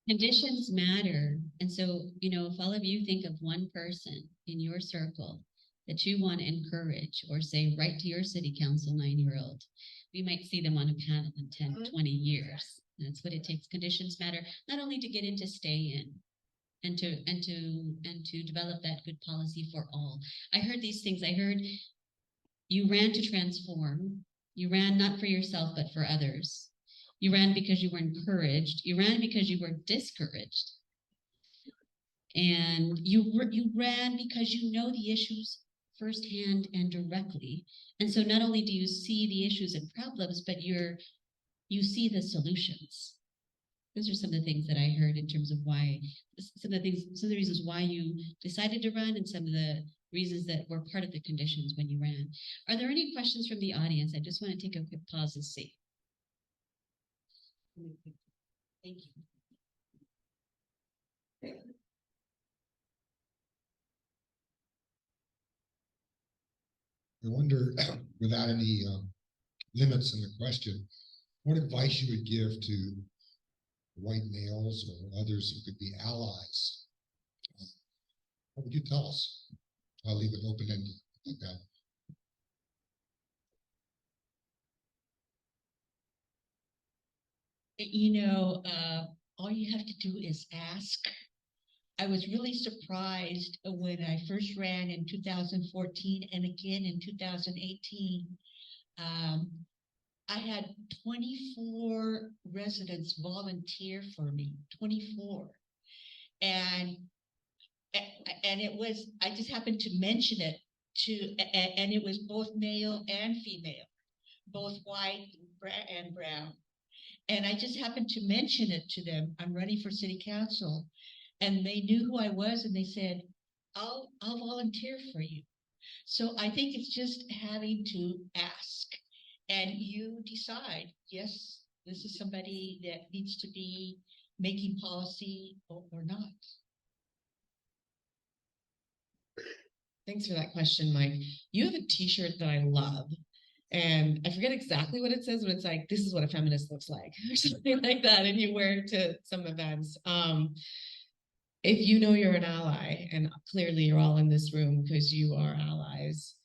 A: Conditions matter. And so, you know, if all of you think of one person in your circle that you want to encourage or say, write to your city council 9-year-old, we might see them on a panel in 10, 20 years. That's what it takes. Conditions matter, not only to get in, to stay in. And to develop that good policy for all. I heard these things. I heard you ran to transform. You ran not for yourself, but for others. You ran because you were encouraged. You ran because you were discouraged. And you ran because you know the issues firsthand and directly. And so not only do you see the issues and problems, but you see the solutions. Those are some of the things that I heard in terms of why, some of the reasons why you decided to run and some of the reasons that were part of the conditions when you ran. Are there any questions from the audience? I just want to take a quick pause and see. Thank you.
G: I wonder, without any limits in the question, what advice you would give to white males or others who could be allies? What would you tell us? I'll leave it open-ended like that.
D: You know, all you have to do is ask. I was really surprised when I first ran in 2014 and again in 2018. I had 24 residents volunteer for me, 24. And it was, I just happened to mention it and it was both male and female, both white and brown. And I just happened to mention it to them. I'm running for city council. And they knew who I was and they said, I'll volunteer for you. So I think it's just having to ask and you decide, yes, this is somebody that needs to be making policy or not.
E: Thanks for that question, Mike. You have a t-shirt that I love. And I forget exactly what it says, but it's like, this is what a feminist looks like, or something like that. And you wear it to some events. If you know you're an ally, and clearly you're all in this room because you are allies,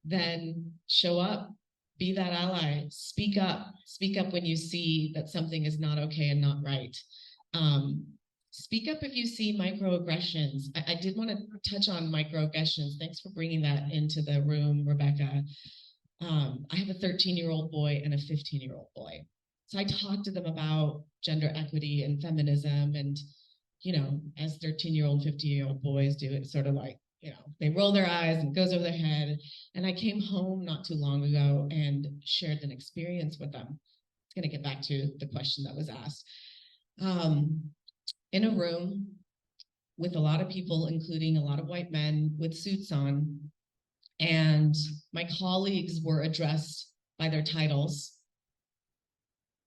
E: then show up, be that ally, speak up when you see that something is not okay and not right. Speak up if you see microaggressions. I did want to touch on microaggressions. Thanks for bringing that into the room, Rebecca. I have a 13-year-old boy and a 15-year-old boy. So I talk to them about gender equity and feminism and, you know, as 13-year-old, 15-year-old boys do, it's sort of like, you know, they roll their eyes and it goes over their head. And I came home not too long ago and shared an experience with them. It's going to get back to the question that was asked. In a room with a lot of people, including a lot of white men with suits on, and my colleagues were addressed by their titles.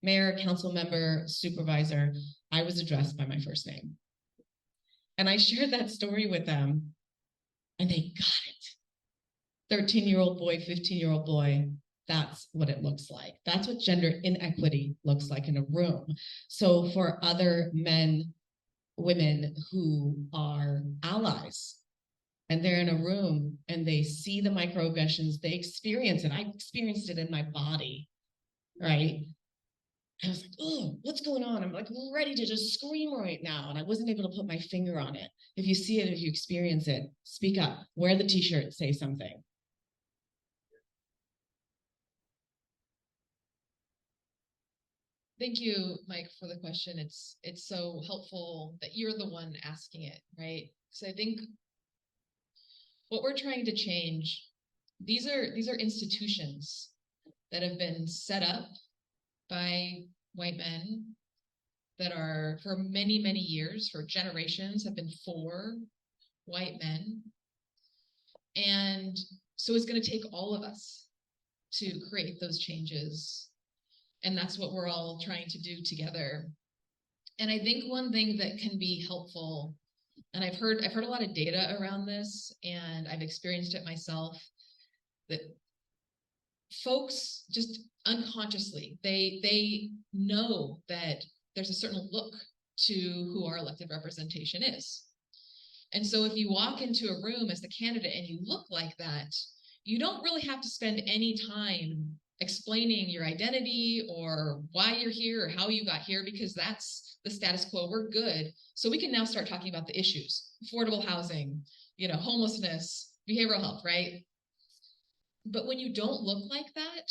E: Mayor, council member, supervisor, I was addressed by my first name. And I shared that story with them and they got it. 13-year-old boy, 15-year-old boy, that's what it looks like. That's what gender inequity looks like in a room. So for other men, women who are allies, and they're in a room and they see the microaggressions, they experience it. I experienced it in my body, right? I was like, oh, what's going on? I'm like ready to just scream right now. And I wasn't able to put my finger on it. If you see it, if you experience it, speak up, wear the t-shirt, say something.
C: Thank you, Mike, for the question. It's so helpful that you're the one asking it, right? Because I think what we're trying to change, these are institutions that have been set up by white men that are for many, many years, for generations, have been for white men. And so it's going to take all of us to create those changes. And that's what we're all trying to do together. And I think one thing that can be helpful, and I've heard a lot of data around this, and I've experienced it myself, that folks just unconsciously, they know that there's a certain look to who our elected representation is. And so if you walk into a room as the candidate and you look like that, you don't really have to spend any time explaining your identity or why you're here or how you got here, because that's the status quo. We're good. So we can now start talking about the issues: affordable housing, you know, homelessness, behavioral health, right? But when you don't look like that,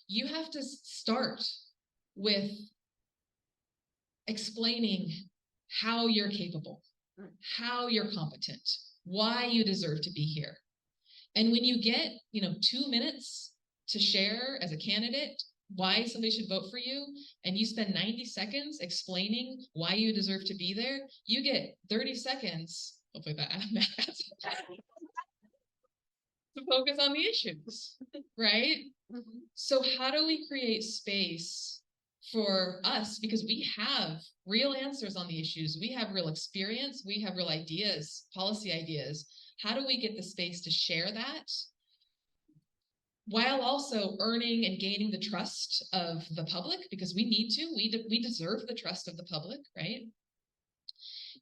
C: you have to start with explaining how you're capable, how you're competent, why you deserve to be here. And when you get, 2 minutes to share as a candidate why somebody should vote for you, and you spend 90 seconds explaining why you deserve to be there, you get 30 seconds, hopefully that matters, to focus on the issues, right? Mm-hmm. So how do we create space for us? Because we have real answers on the issues. We have real experience. We have real ideas, policy ideas. How do we get the space to share that while also earning and gaining the trust of the public? Because we need to, we deserve the trust of the public, right?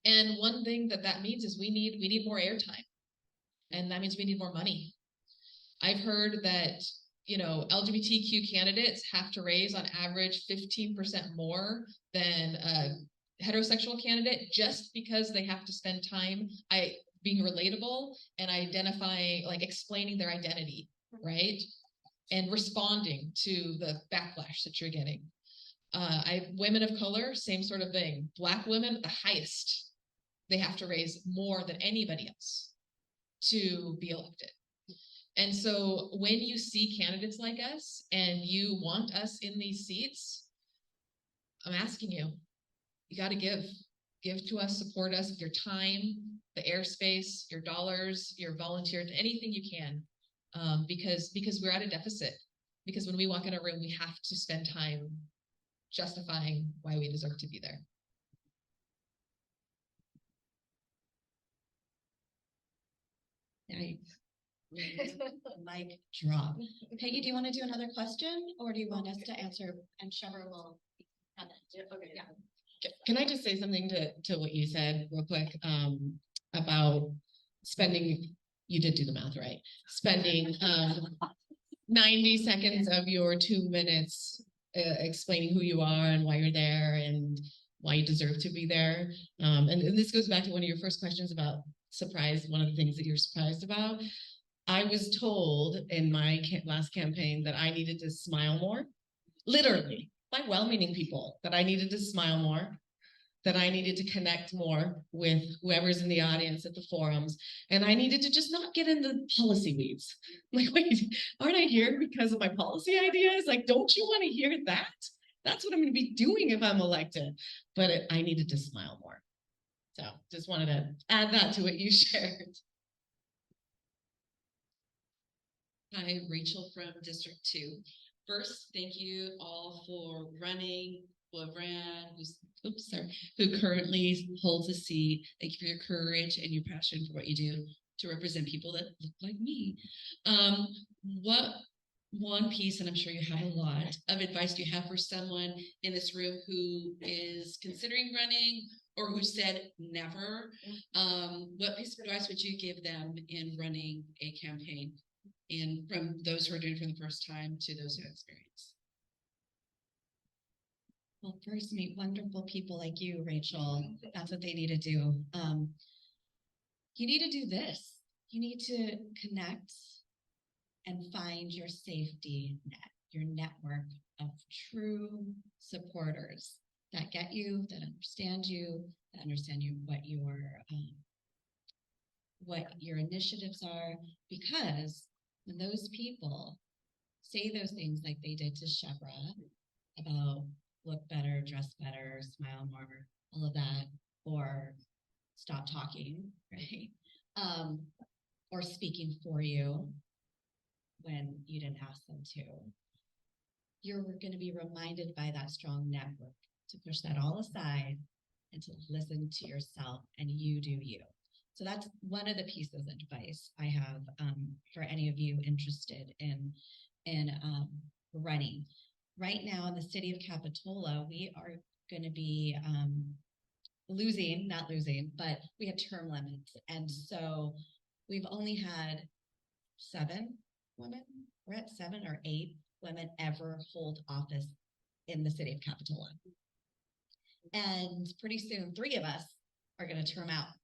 C: And one thing that means is we need more airtime. And that means we need more money. I've heard that, LGBTQ candidates have to raise on average 15% more than a heterosexual candidate just because they have to spend time being relatable and identifying, like explaining their identity, right? And responding to the backlash that you're getting. Women of color, same sort of thing. Black women, the highest. They have to raise more than anybody else to be elected. And so when you see candidates like us and you want us in these seats, I'm asking you, you got to give to us, support us with your time, the airspace, your dollars, your volunteers, anything you can, because we're at a deficit. Because when we walk in a room, we have to spend time justifying why we deserve to be there.
F: Mic drop. Peggy, do you want to do another question, or do you want us to answer? And Shebra will. Okay. Yeah.
E: Can I just say something to what you said real quick about spending, you did do the math, right? Spending 90 seconds of your 2 minutes explaining who you are and why you're there and why you deserve to be there. And this goes back to one of your first questions about surprise, one of the things that you're surprised about. I was told in my last campaign that I needed to smile more, literally, by well-meaning people, that I needed to smile more, that I needed to connect more with whoever's in the audience at the forums, and I needed to just not get in the policy weeds. Like, wait, aren't I here because of my policy ideas? Like, don't you want to hear that? That's what I'm going to be doing if I'm elected. But I needed to smile more. So just wanted to add that to what you shared.
H: Hi, Rachel from District 2. First, thank you all for running, who have ran, who currently holds a seat. Thank you for your courage and your passion for what you do to represent people that look like me. What one piece, and I'm sure you have a lot, of advice do you have for someone in this room who is considering running or who said never? What piece of advice would you give them in running a campaign? And from those who are doing it for the first time to those who have experience.
F: Well, first, meet wonderful people like you, Rachel. That's what they need to do. You need to do this. You need to connect and find your safety net, your network of true supporters that get you, that understand you, what your initiatives are, because when those people say those things like they did to Shebra about look better, dress better, smile more, all of that, or stop talking, right? Or speaking for you when you didn't ask them to, you're going to be reminded by that strong network to push that all aside and to listen to yourself and you do you. So that's one of the pieces of advice I have for any of you interested in running. Right now in the city of Capitola, we are going to be not losing, but we have term limits. And so we've only had 7 women, we're at 7 or 8 women ever hold office in the city of Capitola. And pretty soon 3 of us are going to term out.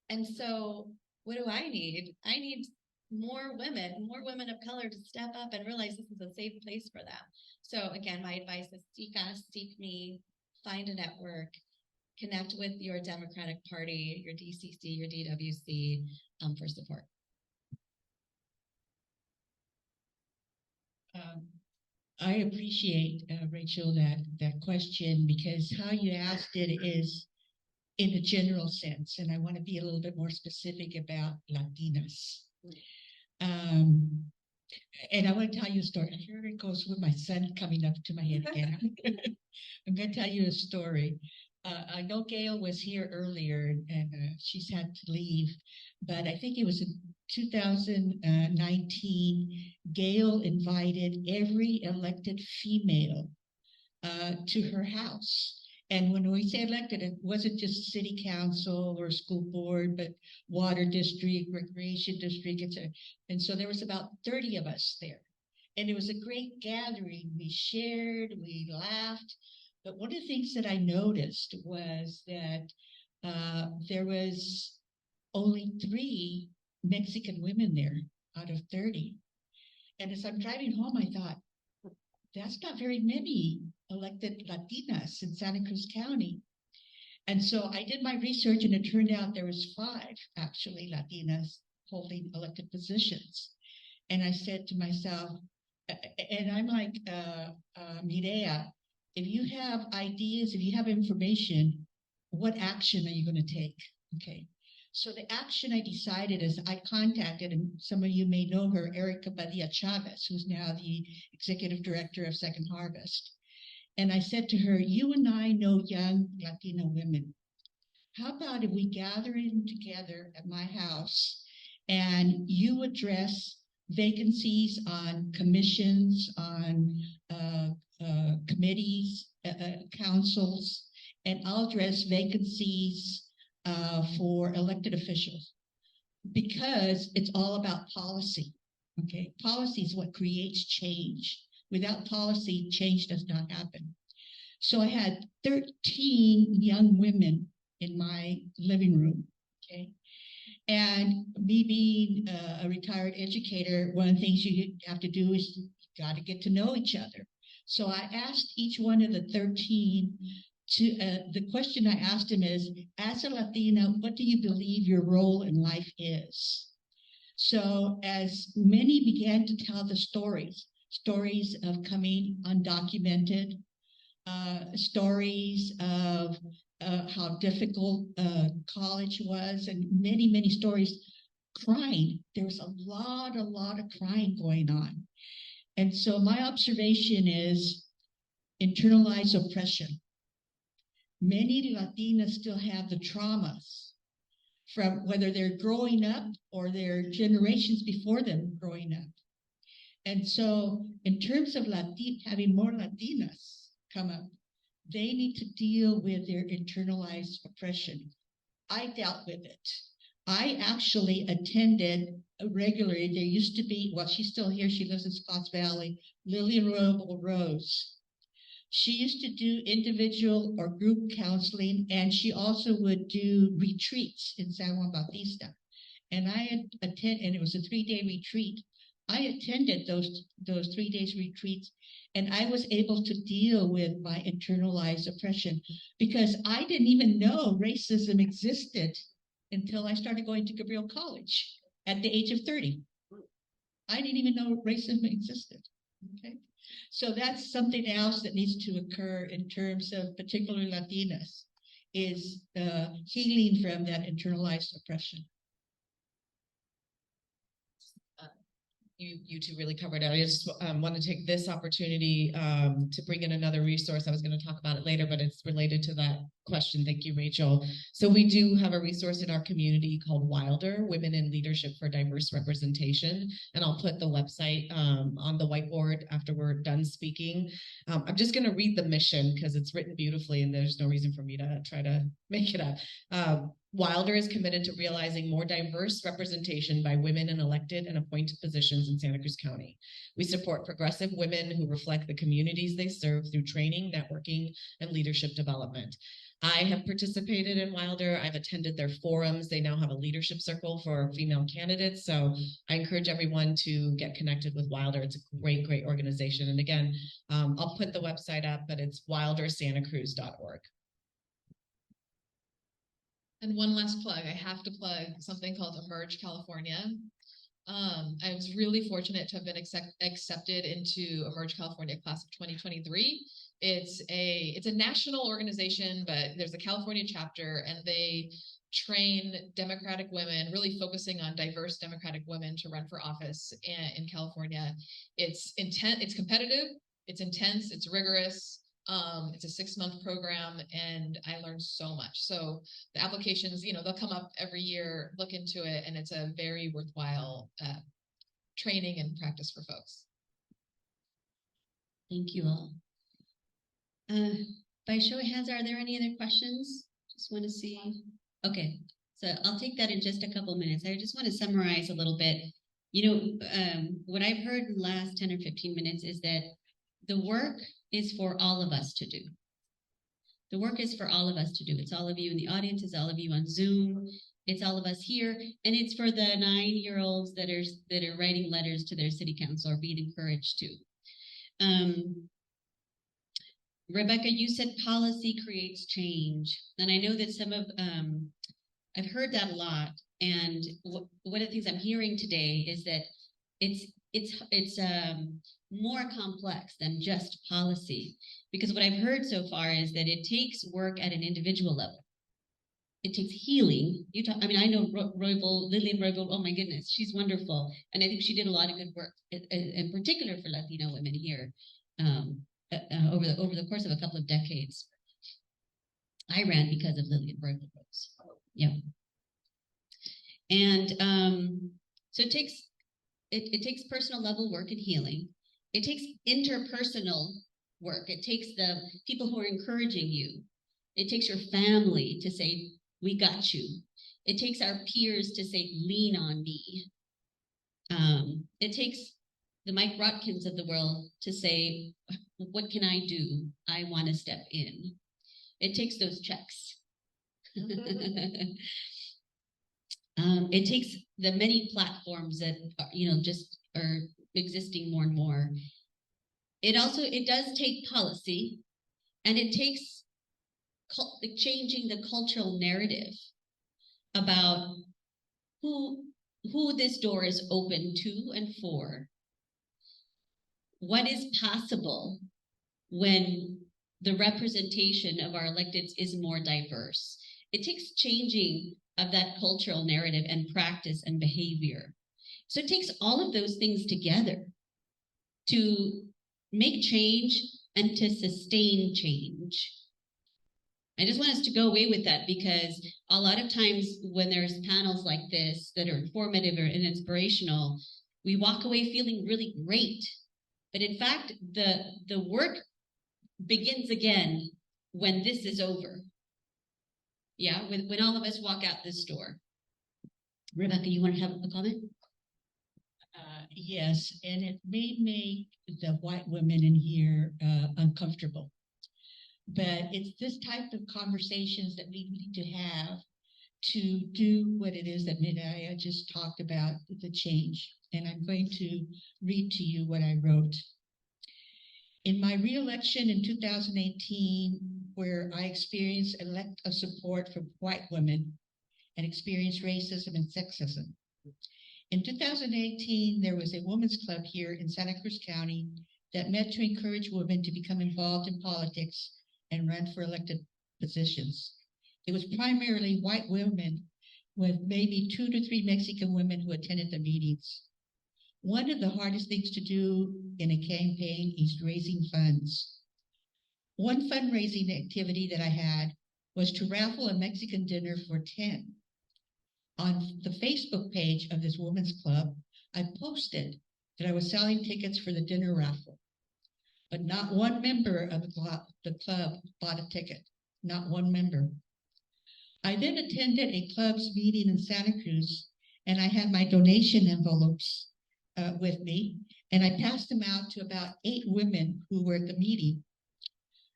F: And so what do I need? I need more women of color to step up and realize this is a safe place for them. So again, my advice is seek us, seek me, find a network, connect with your Democratic Party, your DCC, your DWC for support.
D: I appreciate, Rachel, that question, because how you asked it is in a general sense, and I want to be a little bit more specific about Latinas. And I want to tell you a story. Here it goes with my son coming up to my head again. I'm going to tell you a story. I know Gail was here earlier, and she's had to leave, but I think it was in 2019, Gail invited every elected female to her house. And when we say elected, it wasn't just city council or school board, but water district, recreation district, etc. And so there was about 30 of us there. And it was a great gathering. We shared, we laughed, But one of the things that I noticed was that there was only 3 Mexican women there out of 30. And as I'm driving home, I thought, that's not very many elected Latinas in Santa Cruz County. And so I did my research, and it turned out there was 5 actually Latinas holding elected positions. And I said to myself, and I'm like, Mireya, if you have ideas, if you have information, what action are you going to take? Okay. So the action I decided is I contacted, and some of you may know her, Erica Badia Chavez, who's now the executive director of Second Harvest. And I said to her, you and I know young Latina women. How about if we gather in together at my house and you address vacancies on commissions, on committees, councils, and I'll address vacancies for elected officials, because it's all about policy. Okay, policy is what creates change. Without policy, change does not happen. So I had 13 young women in my living room. Okay, and me being a retired educator, one of the things you have to do is you got to get to know each other. So I asked each one of the 13 to, the question I asked him is, as a Latina, what do you believe your role in life is? So as many began to tell the stories of coming undocumented, stories of how difficult college was, and many, many stories, crying. There was a lot of crying going on. And so my observation is internalized oppression. Many Latinas still have the traumas from whether they're growing up or their generations before them growing up. And so in terms of having more Latinas come up, they need to deal with their internalized oppression. I dealt with it. I actually attended regularly. There used to be, well, she's still here. She lives in Scotts Valley, Lillian Roble Rose. She used to do individual or group counseling, and she also would do retreats in San Juan Bautista. And I attended, and it was a 3-day retreat. I attended those 3 days retreats, and I was able to deal with my internalized oppression, because I didn't even know racism existed until I started going to Gabriel College at the age of 30. I didn't even know racism existed. Okay, so that's something else that needs to occur in terms of particularly Latinas, is healing from that internalized oppression.
E: You two really covered it. I just want to take this opportunity to bring in another resource. I was going to talk about it later, but it's related to that question. Thank you, Rachel. So we do have a resource in our community called Wilder, Women in Leadership for Diverse Representation. And I'll put the website on the whiteboard after we're done speaking. I'm just going to read the mission because it's written beautifully and there's no reason for me to try to make it up. Wilder is committed to realizing more diverse representation by women in elected and appointed positions in Santa Cruz County. We support progressive women who reflect the communities they serve through training, networking, and leadership development. I have participated in Wilder. I've attended their forums. They now have a leadership circle for female candidates. So I encourage everyone to get connected with Wilder. It's a great, great organization. And again, I'll put the website up, but it's wildersantacruz.org.
C: And one last plug, I have to plug something called Emerge California. I was really fortunate to have been accepted into Emerge California class of 2023. It's a national organization, but there's a California chapter, and they train Democratic women, really focusing on diverse Democratic women to run for office in California. It's intense, it's competitive, it's intense, it's rigorous. It's a 6-month program, and I learned so much. So the applications, they'll come up every year. Look into it, and it's a very worthwhile training and practice for folks.
A: Thank you all. By show of hands, are there any other questions? Just want to see. Okay, so I'll take that in just a couple minutes. I just want to summarize a little bit. What I've heard in the last 10 or 15 minutes is that the work is for all of us to do. The work is for all of us to do. It's all of you in the audience, it's all of you on Zoom, it's all of us here, and it's for the 9-year-olds that are writing letters to their city council or being encouraged to. Rebecca, you said policy creates change, and I know that some of I've heard that a lot. And one of the things I'm hearing today is that it's more complex than just policy, because what I've heard so far is that it takes work at an individual level. It takes healing. I know Lillian Roybal, oh my goodness, she's wonderful. And I think she did a lot of good work, in particular for Latino women here, over the course of a couple of decades. I ran because of Lillian Roybal. Yeah. And so it takes personal level work and healing. It takes interpersonal work. It takes the people who are encouraging you. It takes your family to say, we got you. It takes our peers to say, lean on me. It takes the Mike Rotkins of the world to say, what can I do? I want to step in. It takes those checks. It takes the many platforms that just are existing more and more. It does take policy, and it takes changing the cultural narrative about who this door is open to and for. What is possible when the representation of our electeds is more diverse? It takes changing of that cultural narrative and practice and behavior. So it takes all of those things together to make change and to sustain change. I just want us to go away with that, because a lot of times when there's panels like this that are informative and inspirational, we walk away feeling really great. But in fact, the work begins again when this is over. Yeah, when all of us walk out this door. Rebecca, you want to have a comment?
D: Yes, and it may make the white women in here uncomfortable. But it's this type of conversations that we need to have to do what it is that Midaya just talked about, the change. And I'm going to read to you what I wrote. In my re-election in 2018, where I experienced a lack of support from white women and experienced racism and sexism. In 2018, there was a women's club here in Santa Cruz County that met to encourage women to become involved in politics and run for elected positions. It was primarily white women, with maybe 2 to 3 Mexican women who attended the meetings. One of the hardest things to do in a campaign is raising funds. One fundraising activity that I had was to raffle a Mexican dinner for 10. On the Facebook page of this women's club, I posted that I was selling tickets for the dinner raffle, but not one member of the club bought a ticket, not one member. I then attended a club's meeting in Santa Cruz, and I had my donation envelopes with me, and I passed them out to about 8 women who were at the meeting.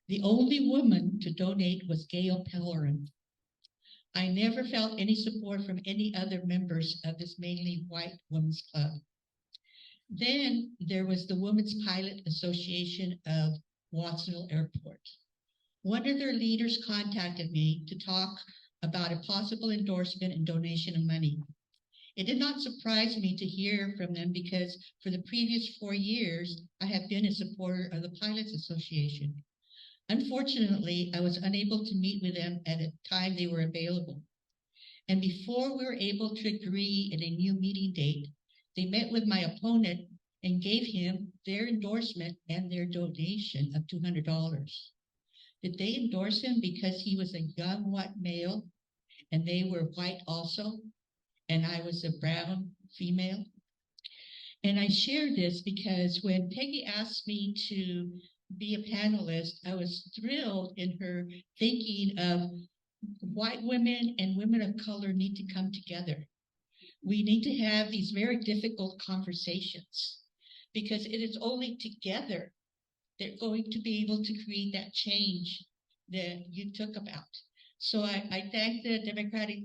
D: The only woman to donate was Gail Pellerin. I never felt any support from any other members of this mainly white women's club. Then there was the Women's Pilot Association of Watsonville Airport. One of their leaders contacted me to talk about a possible endorsement and donation of money. It did not surprise me to hear from them, because for the previous 4 years, I have been a supporter of the Pilots Association. Unfortunately, I was unable to meet with them at a time they were available. And before we were able to agree on a new meeting date, they met with my opponent and gave him their endorsement and their donation of $200. Did they endorse him because he was a young white male and they were white also, and I was a brown female? And I share this because when Peggy asked me to be a panelist, I was thrilled in her thinking of white women and women of color need to come together. We need to have these very difficult conversations, because it is only together they're going to be able to create that change that you took about. So I thank the Democratic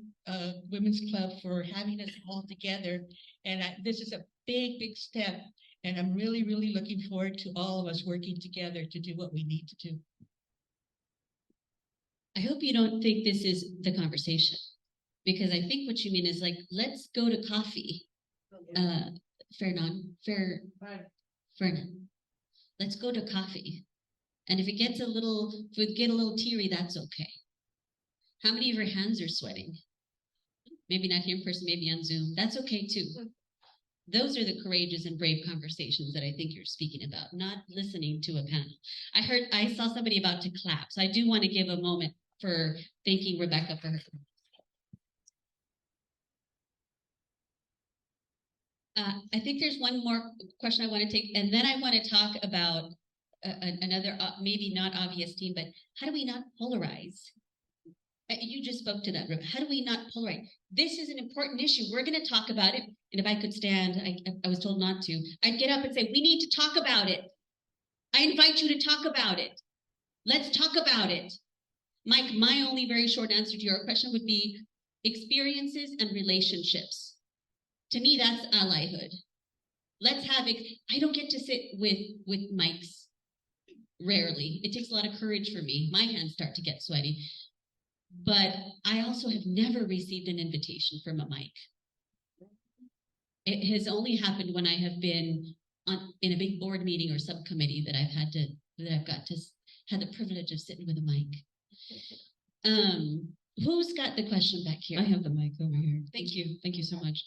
D: Women's Club for having us all together. And this is a big, big step. And I'm really, really looking forward to all of us working together to do what we need to do.
A: I hope you don't think this is the conversation, because I think what you mean is like, let's go to coffee. Fernan, let's go to coffee. And if it gets if we get a little teary, that's okay. How many of your hands are sweating? Maybe not here in person, maybe on Zoom. That's okay too. Those are the courageous and brave conversations that I think you're speaking about, not listening to a panel. I saw somebody about to clap, so I do want to give a moment for thanking Rebecca for her. I think there's one more question I want to take, and then I want to talk about another, maybe not obvious theme, but how do we not polarize? You just spoke to that, Rip. How do we not polarize? This is an important issue. We're going to talk about it. And if I could stand, I was told not to, I'd get up and say, we need to talk about it. I invite you to talk about it. Let's talk about it. Mike, my only very short answer to your question would be experiences and relationships. To me, that's allyhood. Let's have it. I don't get to sit with mics rarely. It takes a lot of courage for me. My hands start to get sweaty. But I also have never received an invitation from a mic. It has only happened when I have been in a big board meeting or subcommittee that I've had the privilege of sitting with a mic. Who's got the question back here?
I: I have the mic over here. Thank you. Thank you so much.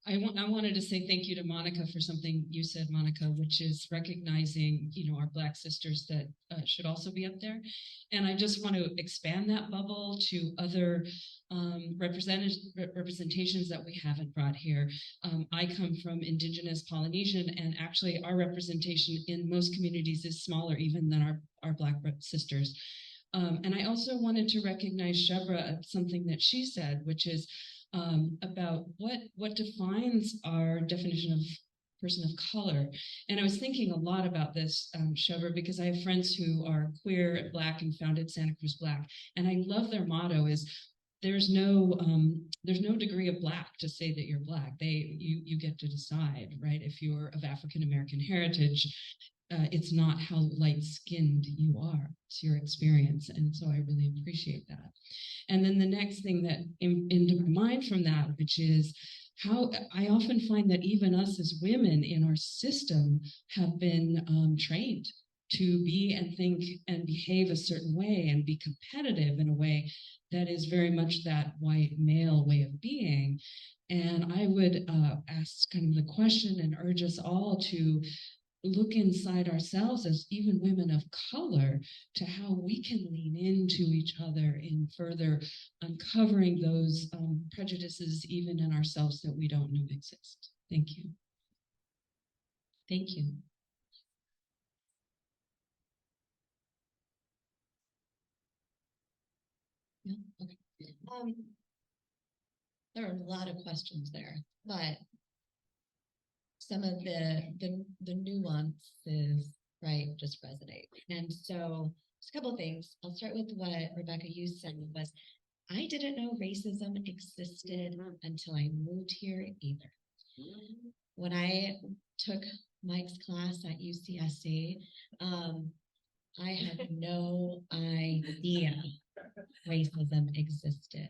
I: I wanted to say thank you to Monica for something you said, Monica, which is recognizing, our Black sisters that should also be up there. And I just want to expand that bubble to other representations that we haven't brought here. I come from Indigenous Polynesian, and actually our representation in most communities is smaller even than our Black sisters. And I also wanted to recognize Shebra, something that she said, which is about what defines our definition of person of color. And I was thinking a lot about this, Shebra, because I have friends who are queer and Black and founded Santa Cruz Black. And I love their motto is, there's no degree of Black to say that you're Black. You get to decide, right? If you're of African American heritage, it's not how light-skinned you are. It's your experience. And so I really appreciate that. And then the next thing that into my mind from that, which is how I often find that even us as women in our system have been trained to be and think and behave a certain way and be competitive in a way that is very much that white male way of being. And I would ask kind of the question and urge us all to look inside ourselves as even women of color to how we can lean into each other in further uncovering those prejudices even in ourselves that we don't know exist. Thank you.
A: Thank you.
F: Yeah, okay. There are a lot of questions there, but some of the nuances, right, just resonate. And so just a couple of things. I'll start with what Rebecca, you said was, I didn't know racism existed until I moved here either. When I took Mike's class at UCSC, I had no idea racism existed.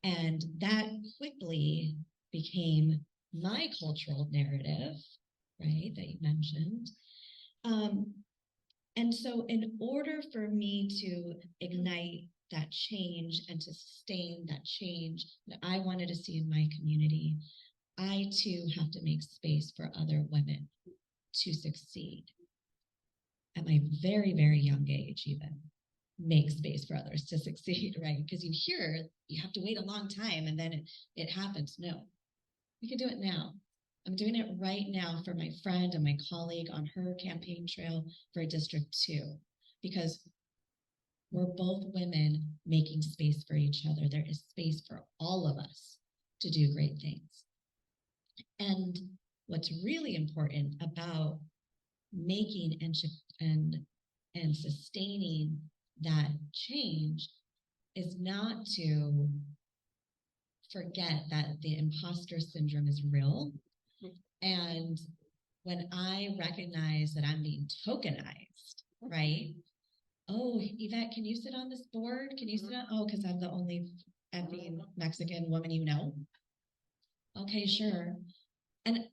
F: And that quickly became my cultural narrative, right, that you mentioned. And so in order for me to ignite that change and to sustain that change that I wanted to see in my community, I too have to make space for other women to succeed. At my very, very young age, even make space for others to succeed, right? Because you hear you have to wait a long time and then it happens. No, we can do it now. I'm doing it right now for my friend and my colleague on her campaign trail for District 2, because we're both women making space for each other. There is space for all of us to do great things. And what's really important about making and sustaining that change is not to forget that the imposter syndrome is real. And when I recognize that I'm being tokenized, right? Oh, Yvette, can you sit on this board? Can you sit on? Oh, because I'm the only effing Mexican woman you know. Okay, sure. And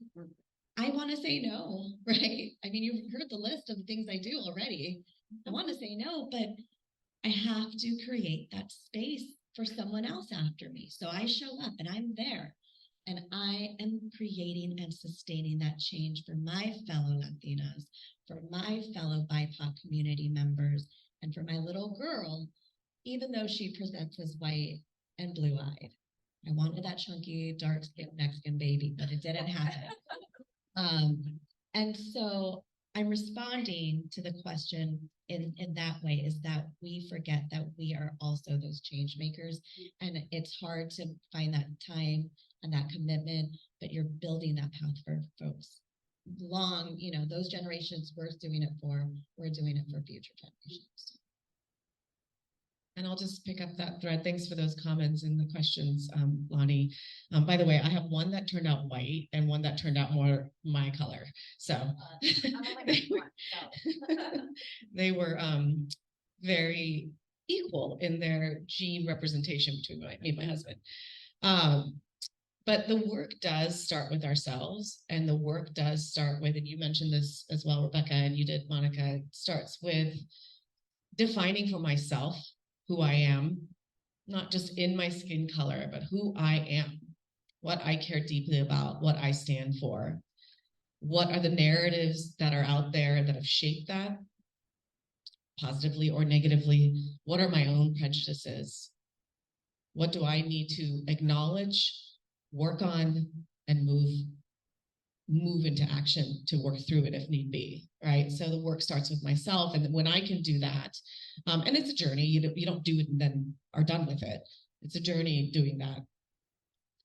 F: I want to say no, right? I mean, you've heard the list of things I do already. I want to say no, but I have to create that space for someone else after me. So I show up and I'm there. And I am creating and sustaining that change for my fellow Latinas, for my fellow BIPOC community members, and for my little girl, even though she presents as white and blue-eyed. I wanted that chunky, dark-skinned Mexican baby, but it didn't happen. And so I'm responding to the question in that way, is that we forget that we are also those change makers. And it's hard to find that time and that commitment, but you're building that path for folks. Long, those generations we're doing it for, we're doing it for future generations.
E: And I'll just pick up that thread. Thanks for those comments and the questions, Lonnie. By the way, I have one that turned out white and one that turned out more my color. So they were very equal in their gene representation between me and my husband. But the work does start with ourselves, and the work does start with, and you mentioned this as well, Rebecca, and you did, Monica, starts with defining for myself who I am, not just in my skin color, but who I am, what I care deeply about, what I stand for. What are the narratives that are out there that have shaped that, positively or negatively? What are my own prejudices? What do I need to acknowledge, work on, and move into action to work through it if need be, right? So the work starts with myself, and when I can do that, and it's a journey, you don't do it and then are done with it. It's a journey doing that,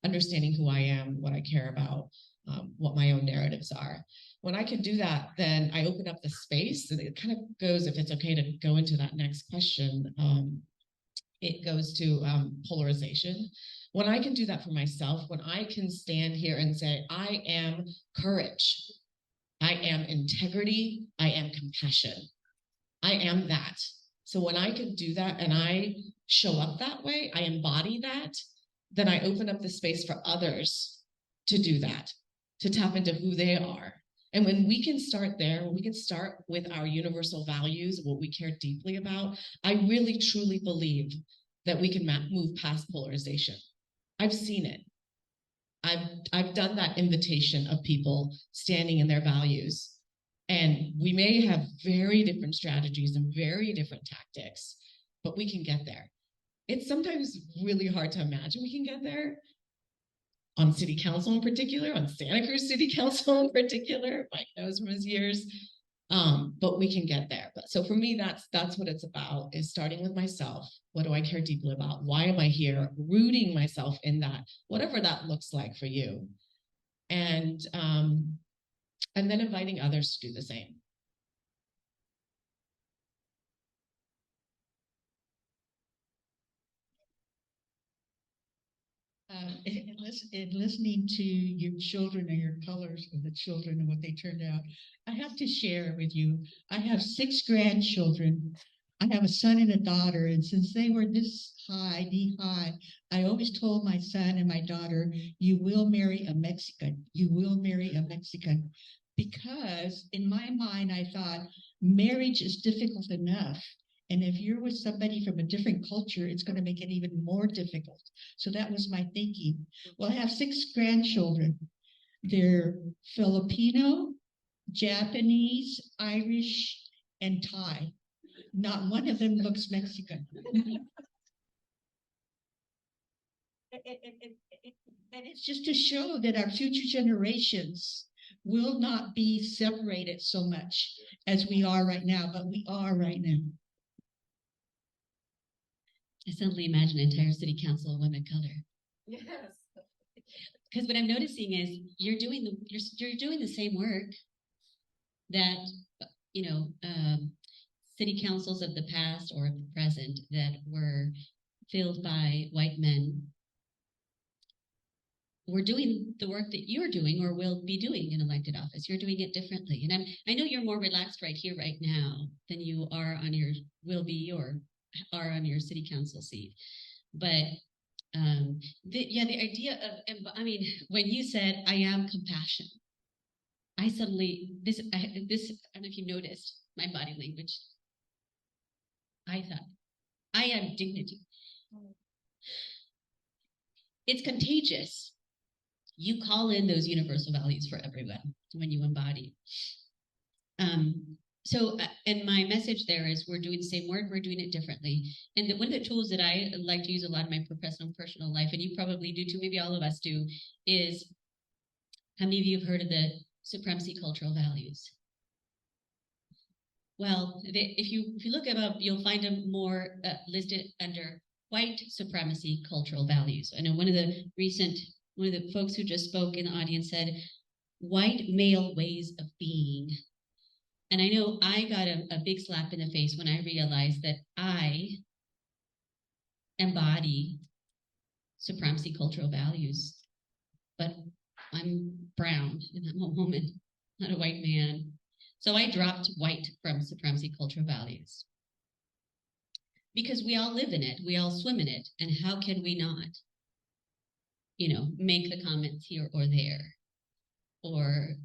E: understanding who I am, what I care about, what my own narratives are. When I can do that, then I open up the space, and it kind of goes, if it's okay to go into that next question, it goes to polarization. When I can do that for myself, when I can stand here and say, I am courage, I am integrity, I am compassion, I am that. So when I can do that and I show up that way, I embody that, then I open up the space for others to do that, to tap into who they are. And when we can start there, when we can start with our universal values, what we care deeply about, I really truly believe that we can move past polarization. I've seen it. I've done that invitation of people standing in their values. And we may have very different strategies and very different tactics, but we can get there. It's sometimes really hard to imagine we can get there. On city council in particular, on Santa Cruz City Council in particular, Mike knows from his years, but we can get there. But so for me, that's what it's about, is starting with myself. What do I care deeply about? Why am I here? Rooting myself in that, whatever that looks like for you. And then inviting others to do the same.
D: In listening to your children and your colors of the children and what they turned out, I have to share with you, I have 6 grandchildren. I have a son and a daughter, and since they were this high, knee high, I always told my son and my daughter, you will marry a Mexican. You will marry a Mexican. Because in my mind, I thought marriage is difficult enough. And if you're with somebody from a different culture, it's going to make it even more difficult. So that was my thinking. Well, I have 6 grandchildren. They're Filipino, Japanese, Irish, and Thai. Not one of them looks Mexican. And it's just to show that our future generations will not be separated so much as we are right now, but we are right now.
A: I suddenly imagine an entire city council of women color.
E: Yes.
A: Because what I'm noticing is you're doing the same work that city councils of the past or of the present that were filled by white men were doing the work that you're doing or will be doing in elected office. You're doing it differently. And I know you're more relaxed right here, right now than you are on your, will be or are on your city council seat. But the idea of, I mean, when you said, I am compassion, I suddenly, I don't know if you noticed my body language. I thought, I am dignity. It's contagious. You call in those universal values for everyone when you embody. And my message there is we're doing the same work, we're doing it differently. And one of the tools that I like to use a lot in my professional and personal life, and you probably do too, maybe all of us do, is how many of you have heard of the supremacy cultural values? Well, if you look them up, you'll find them more listed under white supremacy cultural values. I know one of the folks who just spoke in the audience said, white male ways of being. And I know I got a big slap in the face when I realized that I embody supremacy cultural values, but I'm brown and I'm a woman, not a white man. So I dropped white from supremacy cultural values. Because we all live in it, we all swim in it, and how can we not, make the comments here or there, or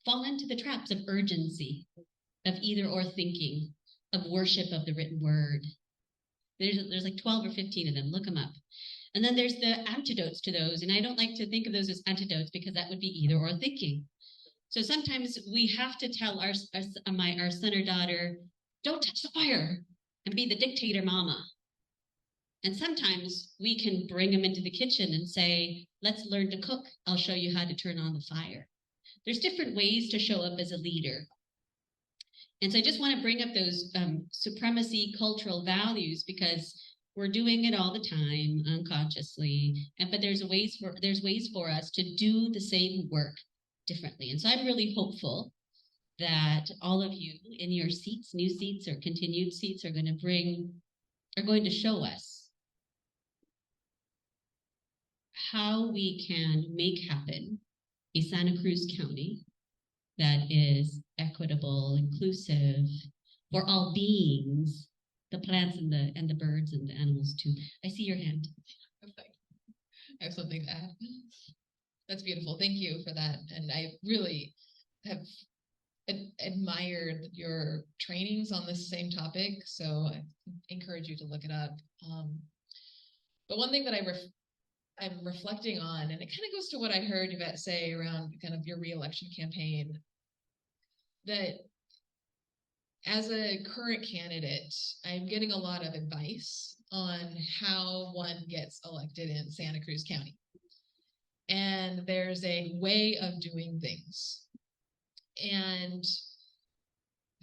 A: fall into the traps of urgency, of either or thinking, of worship of the written word. There's like 12 or 15 of them, look them up. And then there's the antidotes to those, and I don't like to think of those as antidotes because that would be either or thinking. So sometimes we have to tell our son or daughter, don't touch the fire, and be the dictator mama. And sometimes we can bring them into the kitchen and say, let's learn to cook. I'll show you how to turn on the fire. There's different ways to show up as a leader. And so I just want to bring up those supremacy cultural values because we're doing it all the time unconsciously. But there's ways for us to do the same work differently. And so I'm really hopeful that all of you in your seats, new seats or continued seats, are going to show us how we can make happen a Santa Cruz County that is equitable, inclusive for all beings, the plants and the birds and the animals too. I see your hand.
C: I have something to add. That's beautiful. Thank you for that. And I really have admired your trainings on this same topic. So I encourage you to look it up. But one thing that I'm reflecting on, and it kind of goes to what I heard Yvette say around kind of your re-election campaign, that as a current candidate, I'm getting a lot of advice on how one gets elected in Santa Cruz County. And there's a way of doing things. And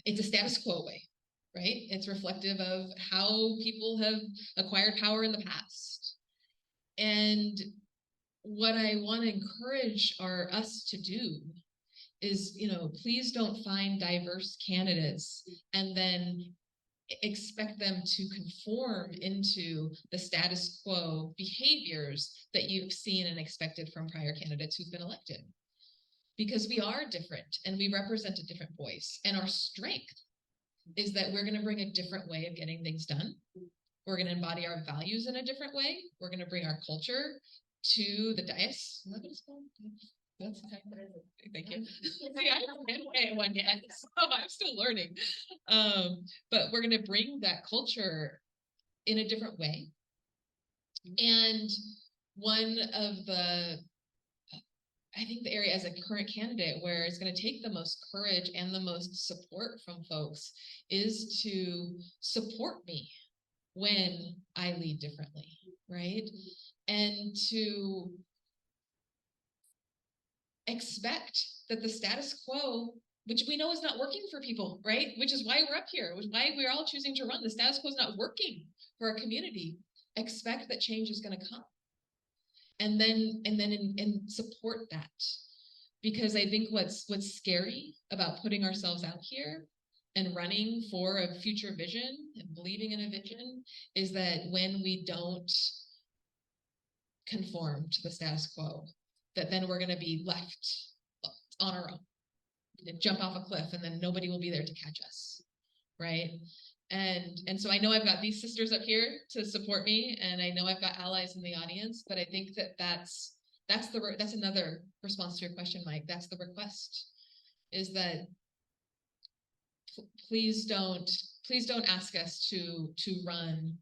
C: it's a status quo way, right? It's reflective of how people have acquired power in the past. And what I want to encourage us to do is, please don't find diverse candidates and then expect them to conform into the status quo behaviors that you've seen and expected from prior candidates who've been elected. Because we are different and we represent a different voice. And our strength is that we're going to bring a different way of getting things done. We're going to embody our values in a different way. We're going to bring our culture to the dais. Is that what it's called? That's thank you. See, I haven't been away at one yet, so I'm still learning. But we're going to bring that culture in a different way. And one of I think the area as a current candidate where it's going to take the most courage and the most support from folks is to support me when I lead differently, right? And to expect that the status quo, which we know is not working for people, right? Which is why we're up here, which is why we're all choosing to run. The status quo is not working for our community. Expect that change is going to come. And then support that. Because I think what's scary about putting ourselves out here and running for a future vision and believing in a vision is that when we don't conform to the status quo, that then we're going to be left on our own, jump off a cliff, and then nobody will be there to catch us, right? And so I know I've got these sisters up here to support me, and I know I've got allies in the audience, but I think that that's another response to your question, Mike. That's the request, is that please don't ask us to run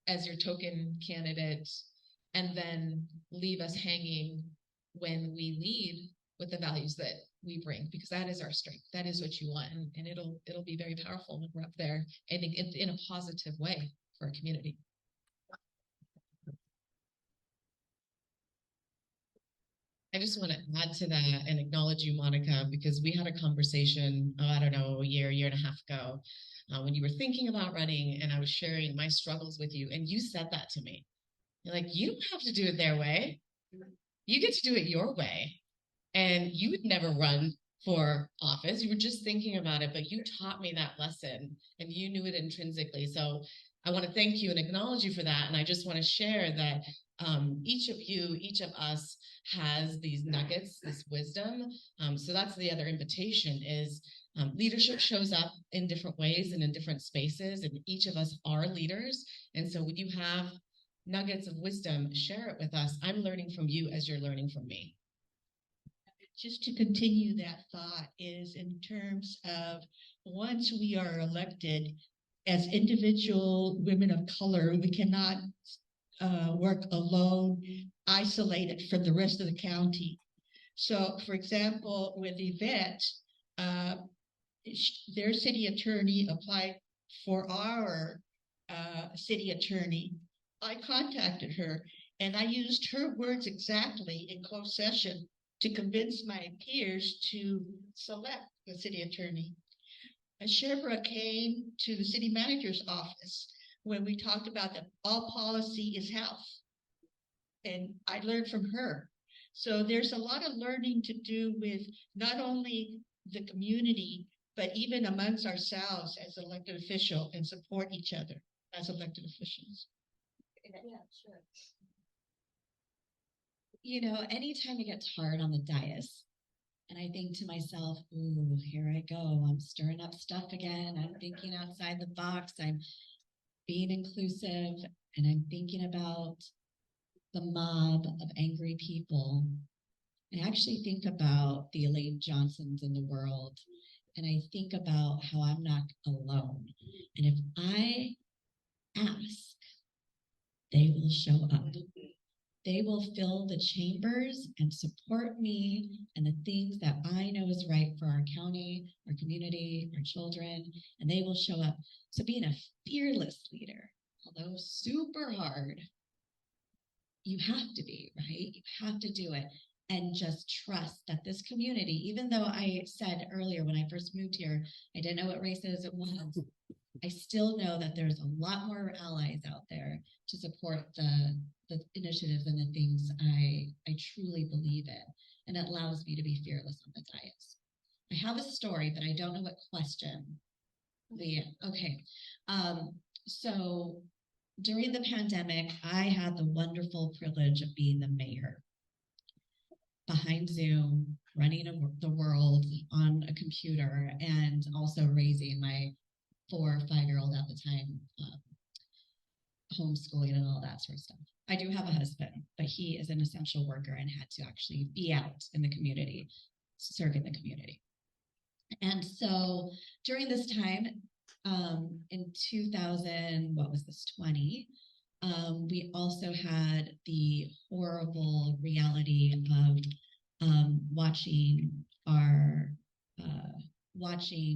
C: as your token candidate and then leave us hanging when we lead with the values that we bring, because that is our strength. That is what you want, and it'll be very powerful when we're up there, I think, in a positive way for our community.
E: I just want to add to that and acknowledge you, Monica, because we had a conversation, I don't know, a year and a half ago, when you were thinking about running, and I was sharing my struggles with you, and you said that to me. You're like, you don't have to do it their way. You get to do it your way. And you would never run for office. You were just thinking about it, but you taught me that lesson, and you knew it intrinsically. So I want to thank you and acknowledge you for that. And I just want to share that each of you, each of us has these nuggets, this wisdom. So that's the other invitation is leadership shows up in different ways and in different spaces, and each of us are leaders. And so when you have nuggets of wisdom, share it with us. I'm learning from you as you're learning from me.
D: Just to continue that thought is in terms of once we are elected as individual women of color, we cannot work alone, isolated from the rest of the county. So, for example, with Yvette, their city attorney applied for our city attorney. I contacted her, and I used her words exactly in closed session to convince my peers to select the city attorney. Sherbra came to the city manager's office when we talked about that all policy is health. And I learned from her. So there's a lot of learning to do with not only the community, but even amongst ourselves as elected officials, and support each other as elected officials.
F: Yeah, sure. You know, anytime it gets hard on the dais, and I think to myself, ooh, here I go. I'm stirring up stuff again. I'm thinking outside the box. I'm being inclusive, and I'm thinking about the mob of angry people. I actually think about the Elaine Johnsons in the world, and I think about how I'm not alone. And if I ask, they will show up. They will fill the chambers and support me and the things that I know is right for our county, our community, our children, and they will show up. So being a fearless leader, although super hard, you have to be, right? You have to do it. And just trust that this community, even though I said earlier when I first moved here, I didn't know what racism was, I still know that there's a lot more allies out there to support the initiatives and the things I truly believe in. And it allows me to be fearless on the dais. I have a story, but I don't know what question. Okay. So during the pandemic, I had the wonderful privilege of being the mayor. Behind Zoom, running the world on a computer, and also raising my 4 or 5-year-old at the time, homeschooling and all that sort of stuff. I do have a husband, but he is an essential worker and had to actually be out in the community, serving the community. And so during this time, in 2020, we also had the horrible reality of watching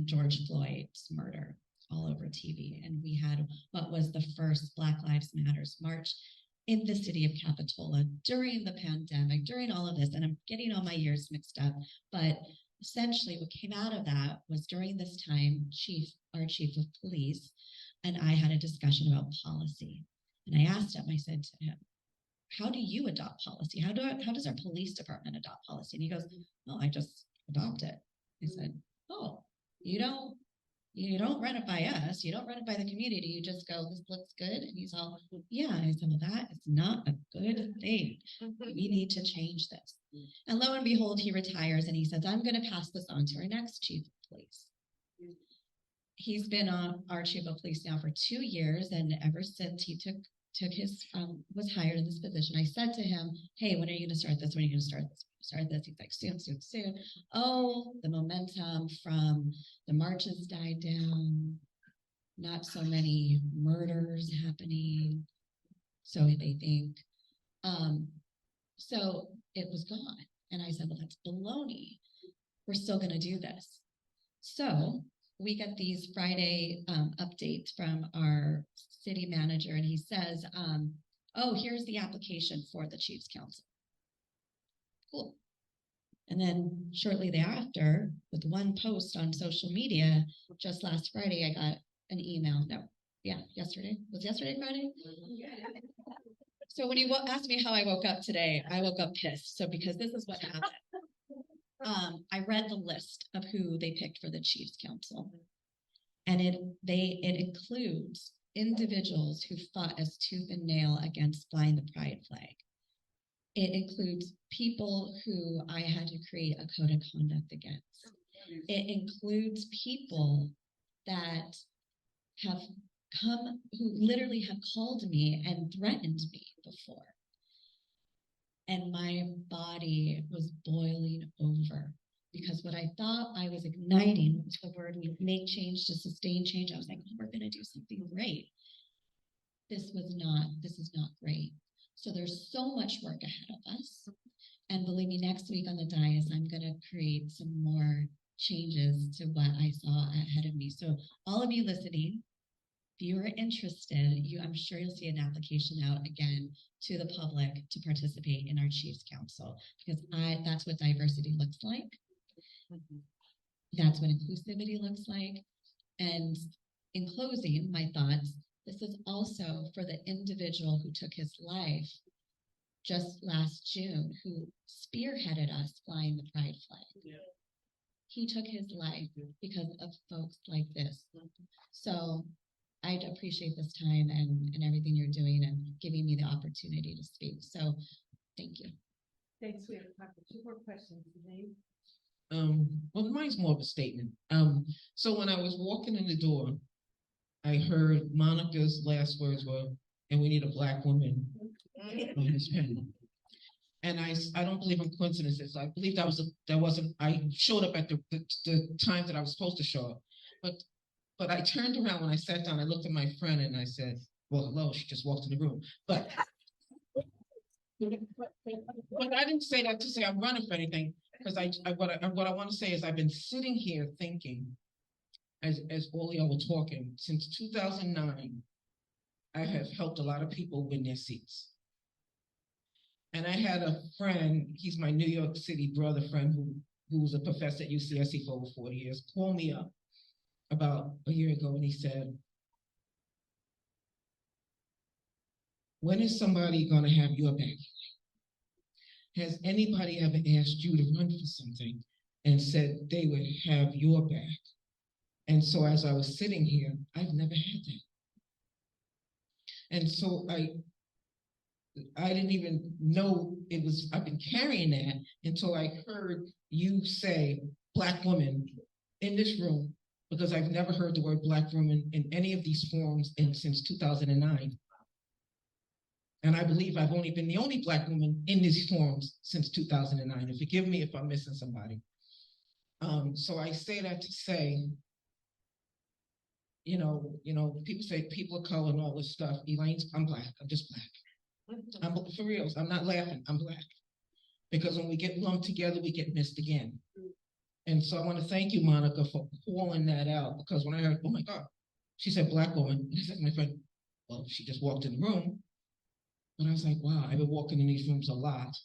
F: George Floyd's murder all over TV. And we had what was the first Black Lives Matters march in the city of Capitola during the pandemic, during all of this. And I'm getting all my years mixed up, but essentially what came out of that was during this time, our chief of police and I had a discussion about policy. And I asked him, I said to him, how do you adopt policy? How does our police department adopt policy? And he goes, oh, I just adopt it. I said, oh, you don't
A: you don't run it by us. You don't run it by the community. You just go, this looks good. And he's all, yeah. And I said, well, that is not a good thing. We need to change this. And lo and behold, he retires and he says, I'm going to pass this on to our next chief of police. He's been our chief of police now for 2 years. And ever since he took his, was hired in this position, I said to him, hey, when are you going to start this? When are you going to start this? Start this. He's like, soon, soon, soon. Oh, the momentum from the marches died down. Not so many murders happening. So they think. So it was gone. And I said, well, that's baloney. We're still going to do this. So we get these Friday updates from our city manager, and he says, oh, here's the application for the Chiefs Council. Cool. And then shortly thereafter, with one post on social media, just last Friday, I got an email. No, yeah, yesterday. Was yesterday Friday? So when you asked me how I woke up today, I woke up pissed. So because this is what happened. I read the list of who they picked for the Chiefs Council. And it includes individuals who fought as tooth and nail against flying the pride flag. It includes people who I had to create a code of conduct against. It includes people that have come, who literally have called me and threatened me before. And my body was boiling over because what I thought I was igniting was the word, we make change to sustain change. I was like, oh, we're going to do something great. This is not great. So there's so much work ahead of us. And believe me, next week on the dais, I'm going to create some more changes to what I saw ahead of me. So all of you listening, if you are interested, I'm sure you'll see an application out again to the public to participate in our Chiefs Council, because that's what diversity looks like. That's what inclusivity looks like. And in closing, my thoughts, this is also for the individual who took his life just last June, who spearheaded us flying the pride flag. Yeah. He took his life because of folks like this. So I'd appreciate this time and everything you're doing and giving me the opportunity to speak. So thank you.
J: Thanks. We have time for 2 more questions. Elaine?
K: Well, mine's more of a statement. So when I was walking in the door, I heard Monica's last words were, and we need a Black woman on this panel. And I don't believe in coincidences. I believe I showed up at the time that I was supposed to show up. But I turned around when I sat down, I looked at my friend and I said, well, hello, she just walked in the room. But I didn't say that to say I'm running for anything, because what I want to say is I've been sitting here thinking, as all y'all were talking, since 2009, I have helped a lot of people win their seats. And I had a friend, he's my New York City brother friend who was a professor at UCSC for over 40 years, called me up about a year ago and he said, when is somebody gonna have your back? Has anybody ever asked you to run for something and said they would have your back? And so as I was sitting here, I've never had that. And so I didn't even know I've been carrying that until I heard you say Black woman in this room, because I've never heard the word Black woman in any of these forums since 2009. And I believe I've only been the only Black woman in these forums since 2009. And forgive me if I'm missing somebody. So I say that to say, people say people of color and all this stuff. Elaine's, I'm Black. I'm just Black. I'm for real. I'm not laughing. I'm Black. Because when we get lumped together, we get missed again. And so I want to thank you, Monica, for calling that out. Because when I heard, oh my God, she said Black woman. And I said to my friend, well, she just walked in the room. And I was like, wow, I've been walking in these rooms a lot.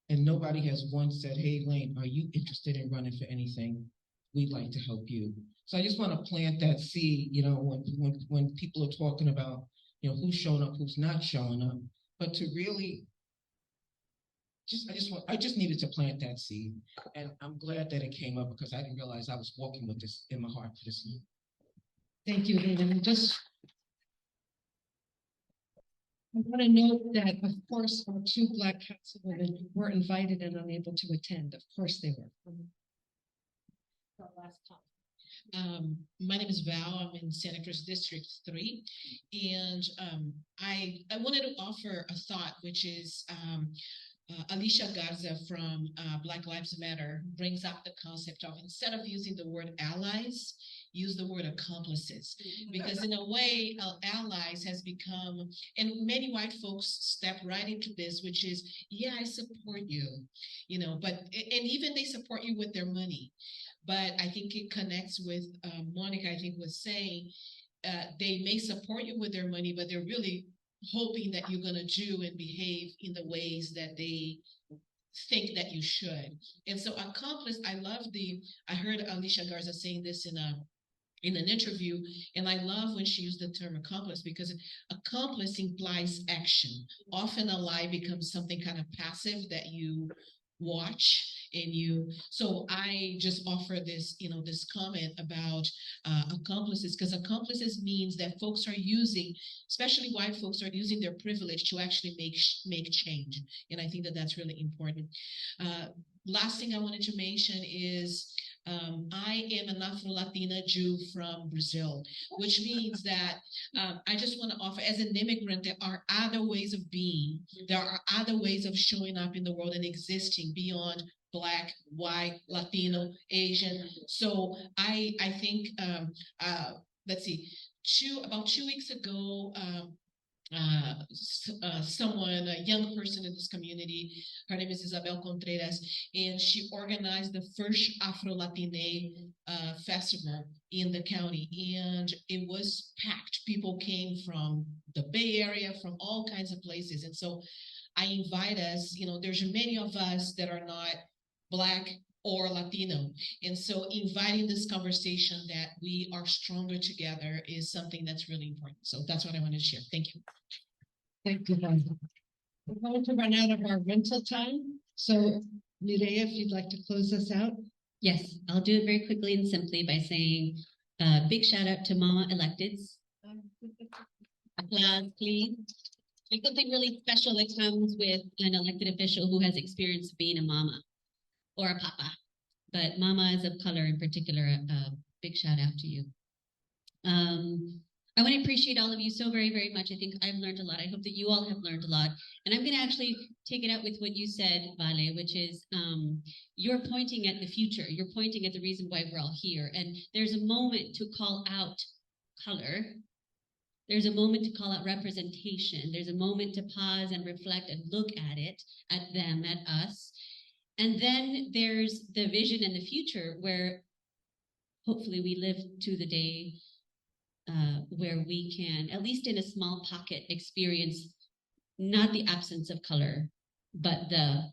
K: And nobody has once said, hey, Elaine, are you interested in running for anything? We'd like to help you. So I just want to plant that seed, when people are talking about, who's showing up, who's not showing up. But to really, I just needed to plant that seed. And I'm glad that it came up because I didn't realize I was walking with this in my heart for this long.
J: Thank you, David. And just I want to note that, of course, our two Black councilwomen were invited and unable to attend. Of course they were.
L: My name is Val. I'm in Santa Cruz District 3. And I wanted to offer a thought, which is Alicia Garza from Black Lives Matter brings up the concept of, instead of using the word allies, use the word accomplices. Because in a way, allies has become, and many white folks step right into this, which is, yeah, I support you, but, and even they support you with their money. But I think it connects with Monica, I think, was saying, they may support you with their money, but they're really hoping that you're going to do and behave in the ways that they think that you should. And so accomplice, I heard Alicia Garza saying this in an interview, and I love when she used the term accomplice, because accomplice implies action. Often a lie becomes something kind of passive that you watch, so I just offer this, this comment about accomplices, because accomplices means that folks are using, especially white folks, are using their privilege to actually make change. And I think that that's really important. Last thing I wanted to mention is I am an Afro-Latina Jew from Brazil, which means that I just want to offer, as an immigrant, there are other ways of being. There are other ways of showing up in the world and existing beyond Black, white, Latino, Asian. So I think, let's see, about 2 weeks ago, someone, a young person in this community, her name is Isabel Contreras, and she organized the first Afro-Latine festival in the county, and it was packed. People came from the Bay Area, from all kinds of places. And so I invite us, there's many of us that are not Black or Latino. And so inviting this conversation that we are stronger together is something that's really important. So that's what I wanted to share. Thank you.
J: Thank you, Liza. We're going to run out of our rental time. So Mireya, if you'd like to close us out.
A: Yes, I'll do it very quickly and simply by saying big shout out to Mama Electeds. Applause, please. There's something really special that comes with an elected official who has experience being a mama or a papa. But mama is of color in particular, a big shout out to you. I want to appreciate all of you so very, very much. I think I've learned a lot. I hope that you all have learned a lot. And I'm going to actually take it out with what you said, Vale, which is you're pointing at the future. You're pointing at the reason why we're all here. And there's a moment to call out color. There's a moment to call out representation. There's a moment to pause and reflect and look at it, at them, at us. And then there's the vision and the future where hopefully we live to the day where we can, at least in a small pocket, experience not the absence of color, but the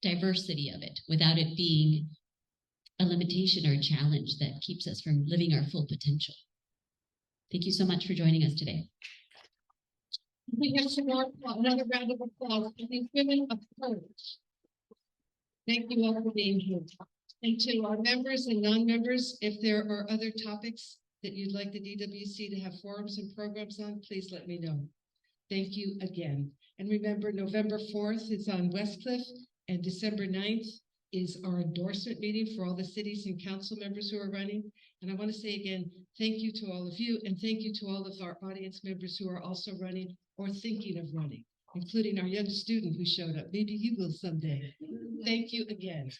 A: diversity of it without it being a limitation or a challenge that keeps us from living our full potential. Thank you so much for joining us today.
J: We have some more, another round of applause for these women of courage. Thank you all for being here. And to our members and non-members, if there are other topics that you'd like the DWC to have forums and programs on, please let me know. Thank you again. And remember, November 4th is on Westcliff, and December 9th is our endorsement meeting for all the cities and council members who are running. And I want to say again, thank you to all of you, and thank you to all of our audience members who are also running or thinking of running, including our young student who showed up. Maybe you will someday. Thank you again.